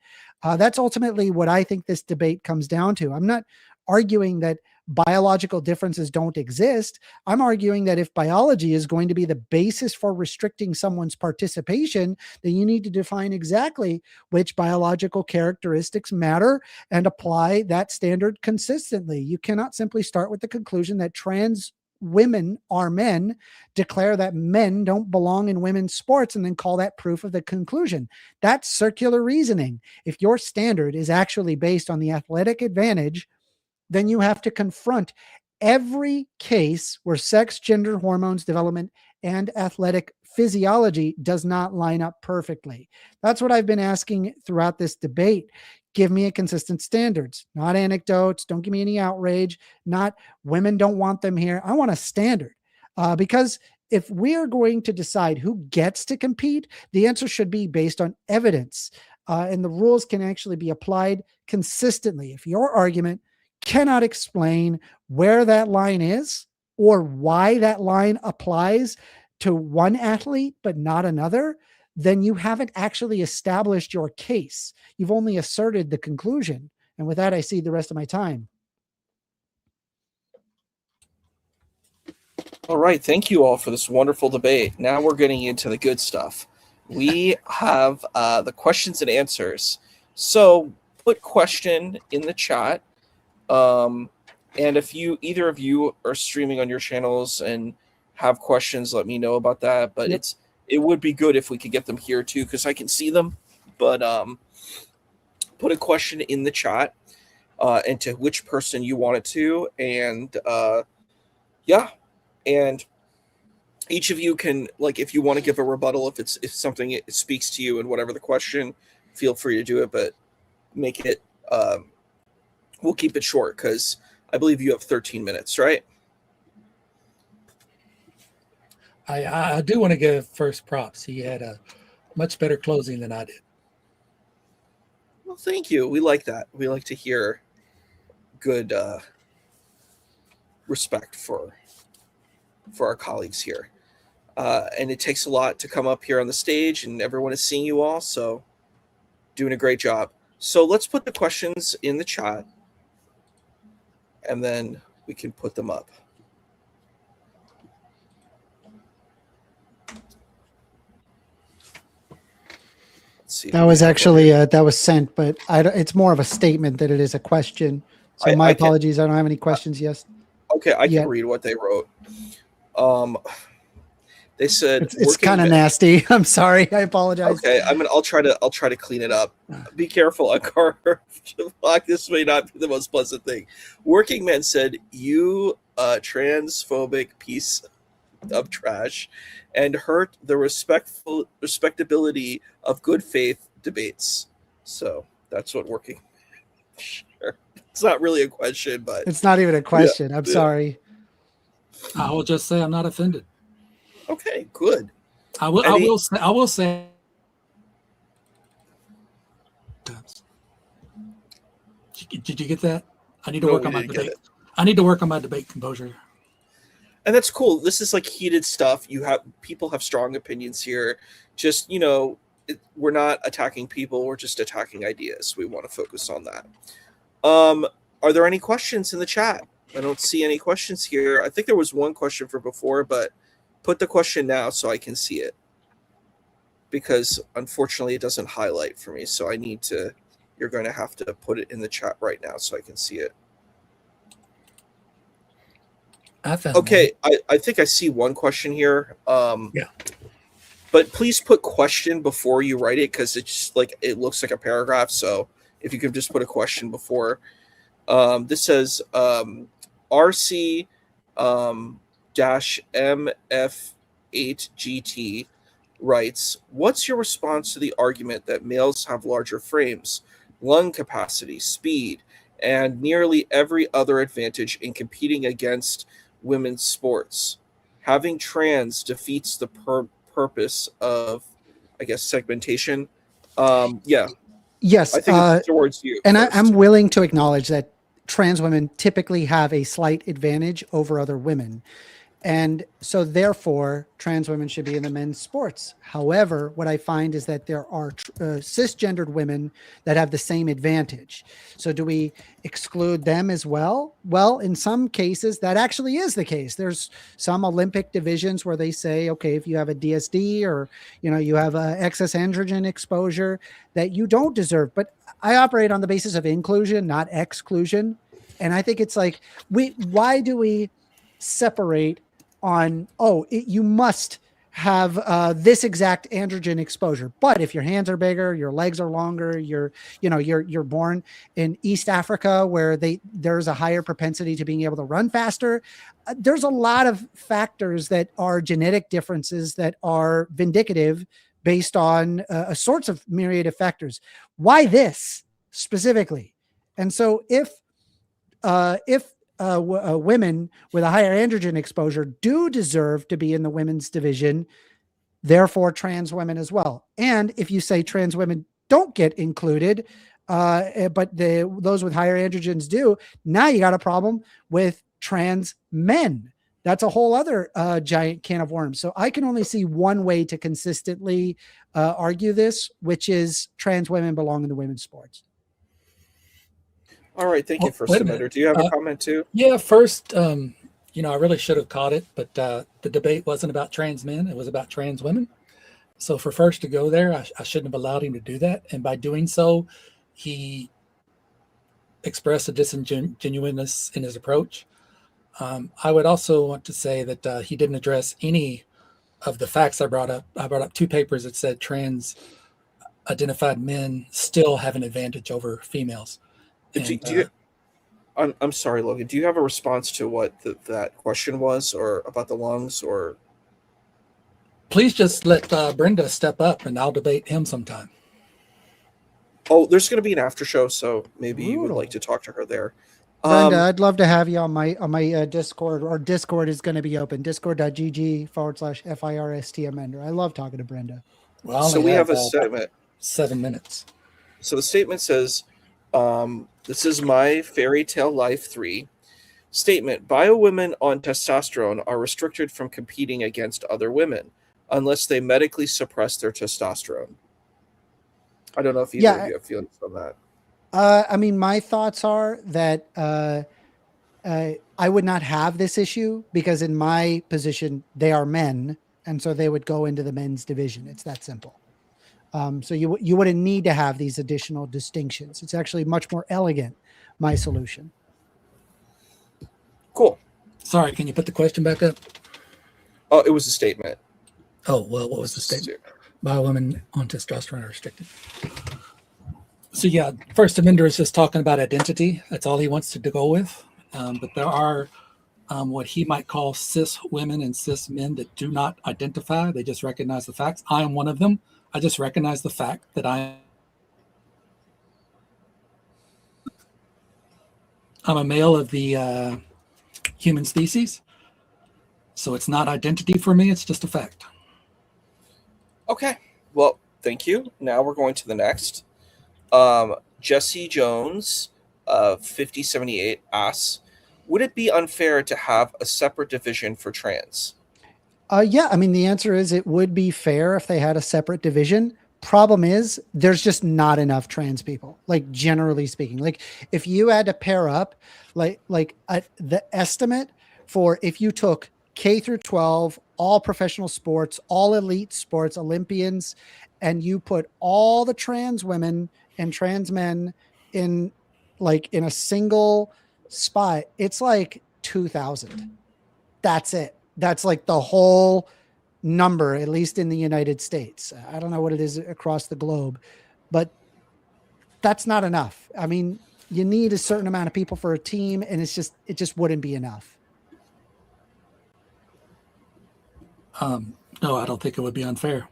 That's ultimately what I think this debate comes down to. I'm not arguing that biological differences don't exist. I'm arguing that if biology is going to be the basis for restricting someone's participation, then you need to define exactly which biological characteristics matter and apply that standard consistently. You cannot simply start with the conclusion that trans women are men, declare that men don't belong in women's sports, and then call that proof of the conclusion. That's circular reasoning. If your standard is actually based on the athletic advantage, then you have to confront every case where sex, gender, hormones, development, and athletic physiology does not line up perfectly. That's what I've been asking throughout this debate. Give me a consistent standards, not anecdotes. Don't give me any outrage, not women don't want them here. I want a standard, because if we are going to decide who gets to compete, the answer should be based on evidence, and the rules can actually be applied consistently. If your argument cannot explain where that line is or why that line applies to one athlete but not another, then you haven't actually established your case. You've only asserted the conclusion. And with that, I cede the rest of my time. All right. Thank you all for this wonderful debate. Now we're getting into the good stuff. We have the questions and answers. So put question in the chat. And if either of you are streaming on your channels and have questions, let me know about that. But Yep. it would be good if we could get them here too, because I can see them. But put a question in the chat, and to which person you want it to, and yeah, and each of you can, like, if you want to give a rebuttal, if something it speaks to you and whatever the question, feel free to do it. But make it. We'll keep it short because I believe you have 13 minutes, right? I do want to give first props. He had a much better closing than I did. Well, thank you. We like that. We like to hear good respect for our colleagues here. And it takes a lot to come up here on the stage, and everyone is seeing you all, so doing a great job. So let's put the questions in the chat, and then we can put them up. Let's see. That was actually that was sent, but it's more of a statement that it is a question. So my apologies. I don't have any questions yet. Okay, I can read what they wrote. They said it's kind of nasty. I'm sorry. I apologize. Okay, I'll try to clean it up. Be careful, Uncarved. This may not be the most pleasant thing. Working Man said, "You transphobic piece of trash," and hurt the respectability of good faith debates. So that's what Working. Sure. It's not really a question, but it's not even a question. I'm sorry. I will just say I'm not offended. Okay, good. I will say. Did you get that? I need to work on my debate. I need to work on my debate composure. And that's cool. This is like heated stuff. People have strong opinions here. Just, we're not attacking people. We're just attacking ideas. We want to focus on that. Are there any questions in the chat? I don't see any questions here. I think there was one question from before, but put the question now so I can see it. Because unfortunately it doesn't highlight for me. So you're going to have to put it in the chat right now so I can see it. I found Okay, I think I see one question here. Yeah. But please put question before you write it because it's just like it looks like a paragraph. So if you could just put a question before. This says RC dash MF8GT writes, what's your response to the argument that males have larger frames, lung capacity, speed, and nearly every other advantage in competing against women's sports? Having trans defeats the purpose of, I guess, segmentation. Yeah, Yes, I think it's towards you and I'm first. willing to acknowledge that trans women typically have a slight advantage over other women. And so, therefore, trans women should be in the men's sports. However, what I find is that there are cisgendered women that have the same advantage. So, do we exclude them as well? Well, in some cases, that actually is the case. There's some Olympic divisions where they say, okay, if you have a DSD or you have a excess androgen exposure, that you don't deserve. But I operate on the basis of inclusion, not exclusion. And I think it's like, why do we separate on, you must have this exact androgen exposure, but if your hands are bigger, your legs are longer, you're born in East Africa where there's a higher propensity to being able to run faster. There's a lot of factors that are genetic differences that are vindicative based on a sorts of myriad of factors. Why this specifically? And so if women with a higher androgen exposure do deserve to be in the women's division, therefore trans women as well. And if you say trans women don't get included, but those with higher androgens do, now you got a problem with trans men. That's a whole other giant can of worms. So I can only see one way to consistently argue this, which is trans women belong in the women's sports. All right, thank you, First Wait a Amender. minute. Do you have a comment too? Yeah, first, I really should have caught it, but the debate wasn't about trans men. It was about trans women. So for First to go there, I shouldn't have allowed him to do that. And by doing so, he expressed a disingenuousness in his approach. I would also want to say that he didn't address any of the facts I brought up. I brought up 2 papers that said trans identified men still have an advantage over females. And, I'm sorry, Logan. Do you have a response to what that question was, or about the lungs, or? please just let Brenda step up, and I'll debate him sometime. Oh, there's going to be an after show, so maybe you would Brutal. like to talk to her there. Brenda, I'd love to have you on my Discord. Our Discord is going to be open. Discord.gg/FIRST Amender. I love talking to Brenda. Well, So we have a statement. 7 minutes. So the statement says, this is my fairy tale life 3. Statement: bio women on testosterone are restricted from competing against other women unless they medically suppress their testosterone. I don't know if either of you have feelings on that. I mean, my thoughts are that I would not have this issue because in my position, they are men. And so they would go into the men's division. It's that simple. So you wouldn't need to have these additional distinctions. It's actually much more elegant, my solution. Cool. Sorry, can you put the question back up? Oh, it was a statement. Oh, well, what was the statement? Bio women on testosterone are restricted. So yeah, First Amender is just talking about identity. That's all he wants to go with. But there are what he might call cis women and cis men that do not identify. They just recognize the facts. I am one of them. I just recognize the fact that I'm a male of the human species. So it's not identity for me. It's just a fact. Okay. Well, thank you. Now we're going to the next. Jesse Jones, 5078 asks, would it be unfair to have a separate division for trans? Yeah, I mean, the answer is it would be fair if they had a separate division. Problem is, there's just not enough trans people, like generally speaking. Like if you had to pair up, the estimate for if you took K through 12, all professional sports, all elite sports, Olympians, and you put all the trans women and trans men in a single spot, it's like 2,000. that's it. That's like the whole number, at least in the United States. I don't know what it is across the globe, but that's not enough. I mean, you need a certain amount of people for a team, and it just wouldn't be enough. No, I don't think it would be unfair.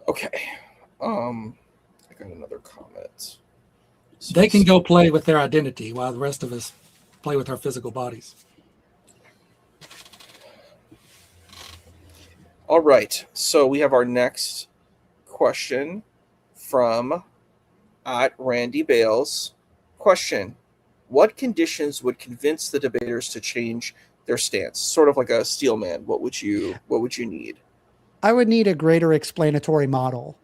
Okay. I got another comment. They can go play with their identity while the rest of us play with our physical bodies. All right. So we have our next question from at Randy Bales. Question: what conditions would convince the debaters to change their stance? Sort of like a steel man. What would you need? I would need a greater explanatory model.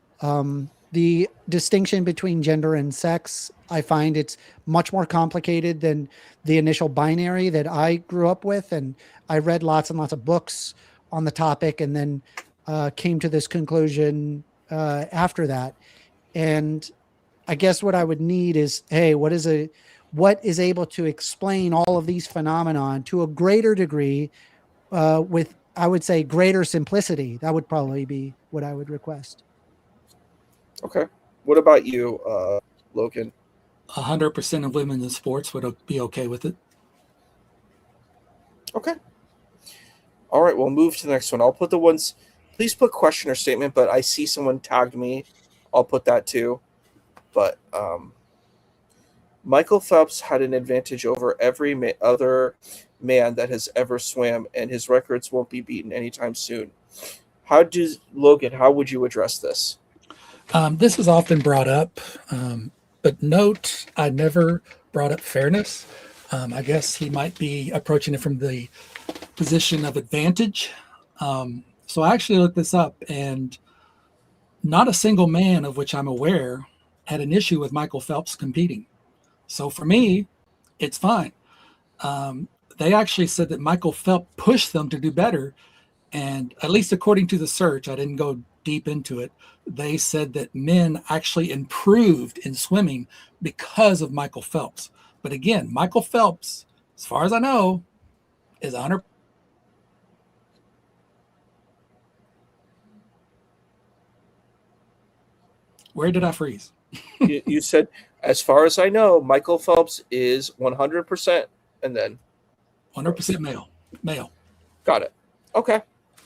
The distinction between gender and sex, I find it's much more complicated than the initial binary that I grew up with. And I read lots and lots of books on the topic, and then came to this conclusion after that. And I guess what I would need is, hey, what is able to explain all of these phenomenon to a greater degree with, I would say, greater simplicity. That would probably be what I would request. Okay. What about you, Logan? 100% of women in sports would be okay with it. Okay. All right, we'll move to the next one. I'll put the ones, please put question or statement, but I see someone tagged me. I'll put that too. But Michael Phelps had an advantage over every other man that has ever swam, and his records won't be beaten anytime soon. Logan, how would you address this? This is often brought up, but note I never brought up fairness. I guess he might be approaching it from the position of advantage. So I actually looked this up, and not a single man of which I'm aware had an issue with Michael Phelps competing. So for me, it's fine. They actually said that Michael Phelps pushed them to do better. And at least according to the search, I didn't go deep into it, they said that men actually improved in swimming because of Michael Phelps. But again, Michael Phelps, as far as I know, is 100%. Where did I freeze? You said, as far as I know, Michael Phelps is 100%, and then 100% male. Got it. Okay.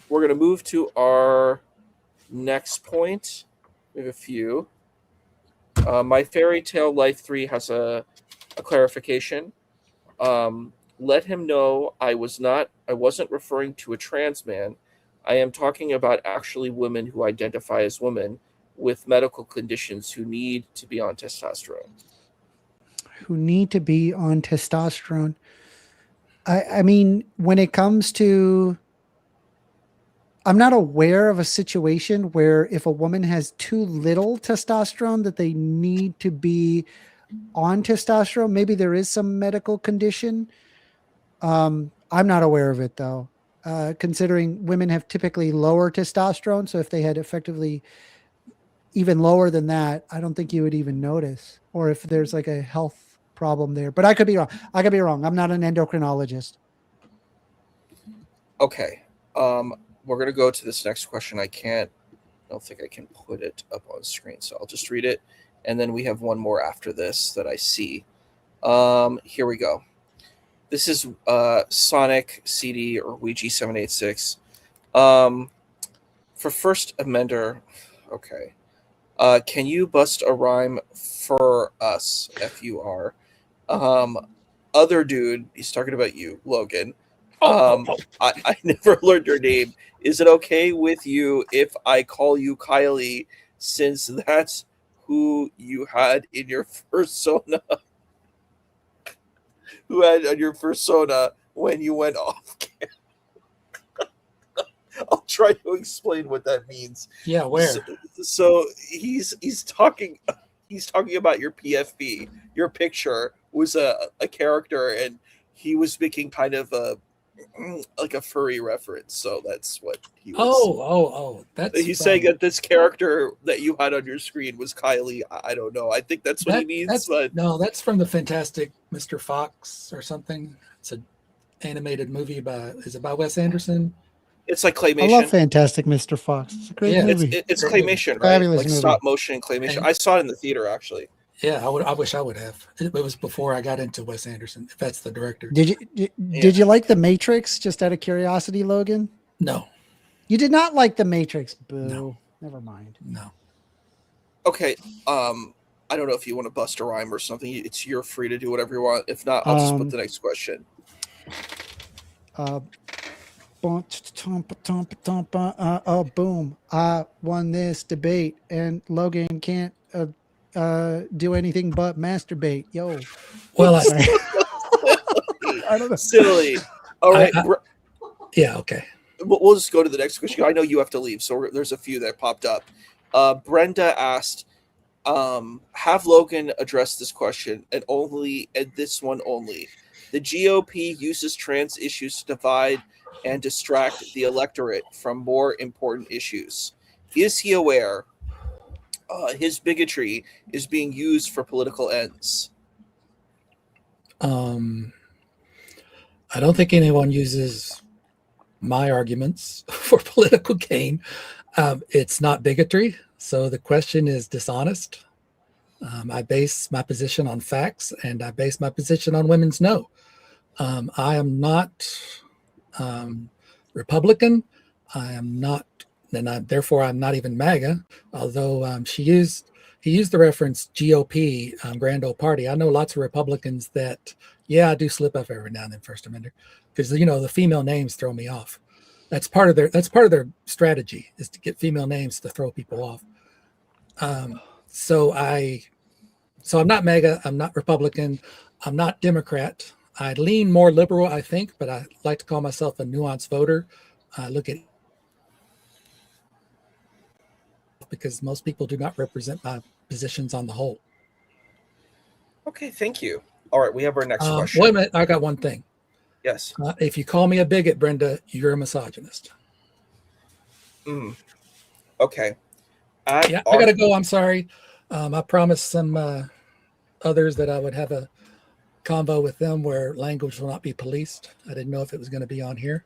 We're going to move to our next point. We have a few. My Fairy Tale Life 3 has a clarification. Let him know I wasn't referring to a trans man. I am talking about actually women who identify as women with medical conditions who need to be on testosterone. Who need to be on testosterone. I mean, when it comes to, I'm not aware of a situation where if a woman has too little testosterone that they need to be on testosterone. Maybe there is some medical condition. I'm not aware of it though. Considering women have typically lower testosterone. So if they had effectively even lower than that, I don't think you would even notice, or if there's like a health problem there, but I could be wrong. I'm not an endocrinologist. Okay. We're going to go to this next question. I don't think I can put it up on screen, so I'll just read it. And then we have one more after this that I see. Here we go. This is Sonic CD or Ouija 786. For first Amender, okay. Can you bust a rhyme for us, FUR? Other dude, he's talking about you, Logan. I never learned your name. Is it okay with you if I call you Kylie, since that's who you had in your persona? Who had on your persona when you went off camera? I'll try to explain what that means. Yeah, where? So he's talking about your PFP. Your picture was a character, and he was making kind of a furry reference. So that's what he was. Oh, that's he's saying that this character that you had on your screen was Kylie. I don't know. I think that's what he means. No, that's from the Fantastic Mr. Fox or something. animated movie by Wes Anderson? It's like I love claymation. Fantastic Mr. Fox. It's a great Yeah, movie. It's Great movie. claymation, right? Fabulous Like movie. stop motion claymation. And- I saw it in the theater actually. Yeah, I wish I would have. It was before I got into Wes Anderson, if that's the director. Did you like The Matrix? Just out of curiosity, Logan. No, You did not like The Matrix. Boo. No. Never mind. no. Okay. I don't know if you want to bust a rhyme or something. You're free to do whatever you want. If not, I'll just put the next question. Boom. I won this debate, and Logan can't do anything but masturbate. Yo. Well, I don't know. Silly. All right. yeah, okay. We'll just go to the next question. I know you have to leave, so there's a few that popped up. Brenda asked, have Logan address this question, and this one only. The GOP uses trans issues to divide and distract the electorate from more important issues. Is he aware his bigotry is being used for political ends? I don't think anyone uses my arguments for political gain. It's not bigotry, so the question is dishonest. I base my position on facts, and I base my position on women's no. I am not Republican. I am not, and therefore I'm not even MAGA. Although he used the reference GOP, Grand Old Party. I know lots of Republicans that, yeah, I do slip up every now and then, First Amender, because the female names throw me off. That's part of their strategy, is to get female names to throw people off. So I'm not MAGA. I'm not Republican. I'm not Democrat. I lean more liberal, I think, but I like to call myself a nuanced voter. I look at, because most people do not represent my positions on the whole. Okay, thank you. All right, we have our next question. Wait a minute, I got one thing. Yes. If you call me a bigot, Brenda, you're a misogynist. Okay. I gotta go. I'm sorry. I promised some others that I would have a convo with them where language will not be policed. I didn't know if it was going to be on here.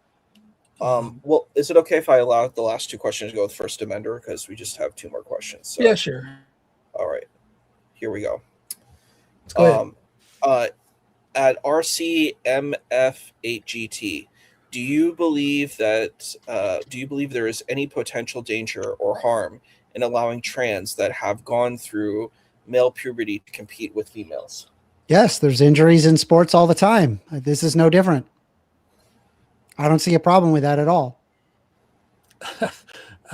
Well, is it okay if I allow the last two questions to go with First Amender, because we just have two more questions? So. Yeah, sure. All right, here we go. Let's go ahead. At RCMF8GT, do you believe there is any potential danger or harm in allowing trans that have gone through male puberty to compete with females? Yes, there's injuries in sports all the time. This is no different. I don't see a problem with that at all.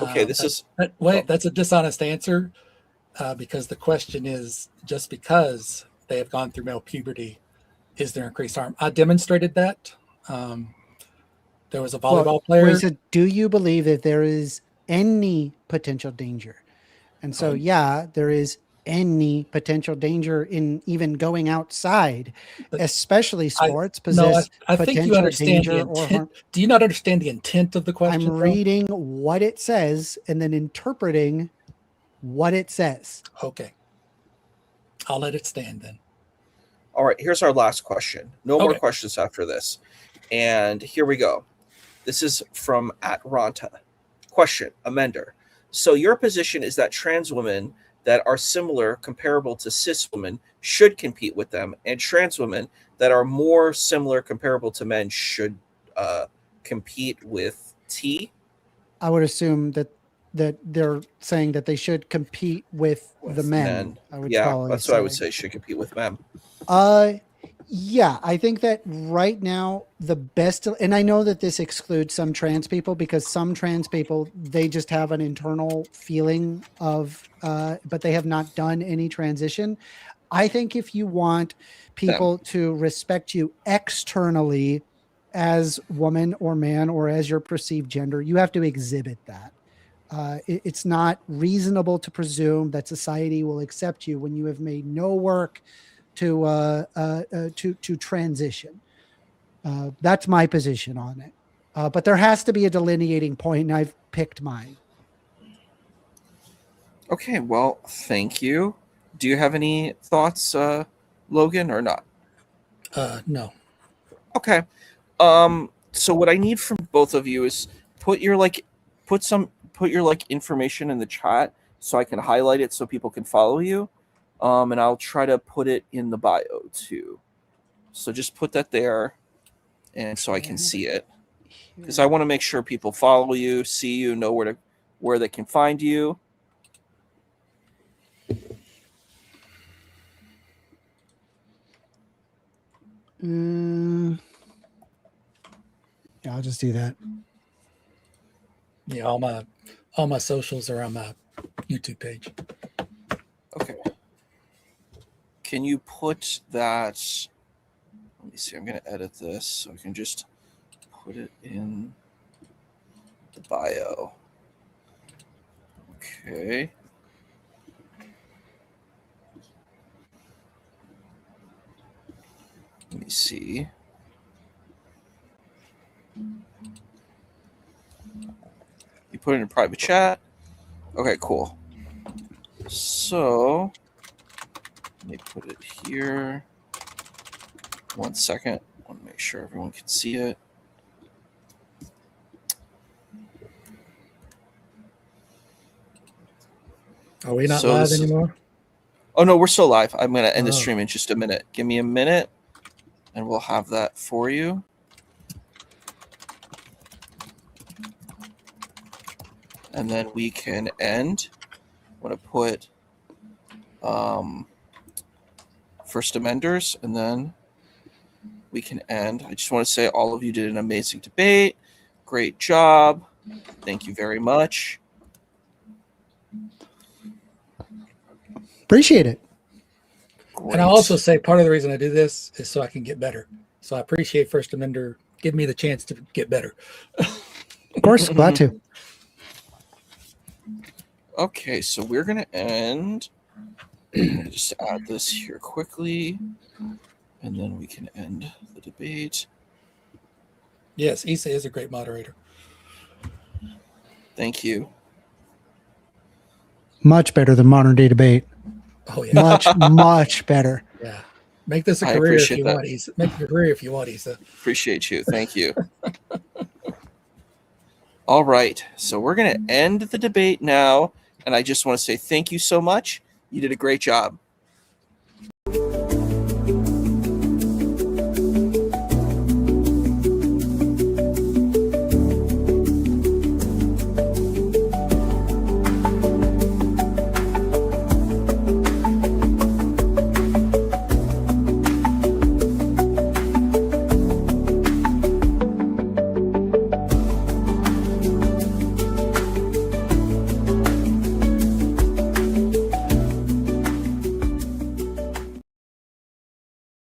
Okay, that's a dishonest answer, because the question is, just because they have gone through male puberty, is there increased harm? I demonstrated that. There was a volleyball player. He said, do you believe that there is any potential danger? And so, yeah, there is any potential danger in even going outside, especially sports possess I think you understand the intent. Do you not understand the intent of the question? I'm reading what it says and then interpreting what it says. Okay. I'll let it stand then. All right, here's our last question. No more questions after this. And here we go. This is from @Ronta. Question, Amender. So your position is that trans women that are similar, comparable to cis women should compete with them, and trans women that are more similar, comparable to men should compete with T? I would assume that they're saying that they should compete with the men. That's what I would say, should compete with men. Yeah, I think that right now the best, and I know that this excludes some trans people, because some trans people, they just have an internal feeling of, but they have not done any transition. I think if you want people to respect you externally as woman or man, or as your perceived gender, you have to exhibit that. It's not reasonable to presume that society will accept you when you have made no work to transition. That's my position on it. But there has to be a delineating point, and I've picked mine. Okay, well, thank you. Do you have any thoughts, Logan, or not? No. Okay. So what I need from both of you is put your information in the chat so I can highlight it so people can follow you. And I'll try to put it in the bio too. So just put that there, and so I can see it, because I want to make sure people follow you, see you, know where they can find you. Yeah, I'll just do that. Yeah, all my socials are on my YouTube page. Okay. Can you put that? Let me see. I'm going to edit this so I can just put it in the bio. Okay. Let me see. You put it in private chat. Okay, cool. So let me put it here. 1 second. I want to make sure everyone can see it. Are we not live anymore? Oh no, we're still live. I'm going to end the stream in just a minute. Give me a minute, and we'll have that for you. And then we can end. I'm going to put First Amenders, and then we can end. I just want to say all of you did an amazing debate. Great job. Thank you very much. Appreciate it. Great. And I'll also say part of the reason I do this is so I can get better. So I appreciate First Amender giving me the chance to get better. Of course, glad to. Okay, so we're going to end. I'm going to just add this here quickly, and then we can end the debate. Yes, Issa is a great moderator. Thank you. Much better than modern day debate. Oh yeah, much better. Yeah, make this a I career if appreciate you that. want, Issa. Make it a career if you want, Issa. Appreciate you. Thank you. All right, so we're going to end the debate now, and I just want to say thank you so much. You did a great job.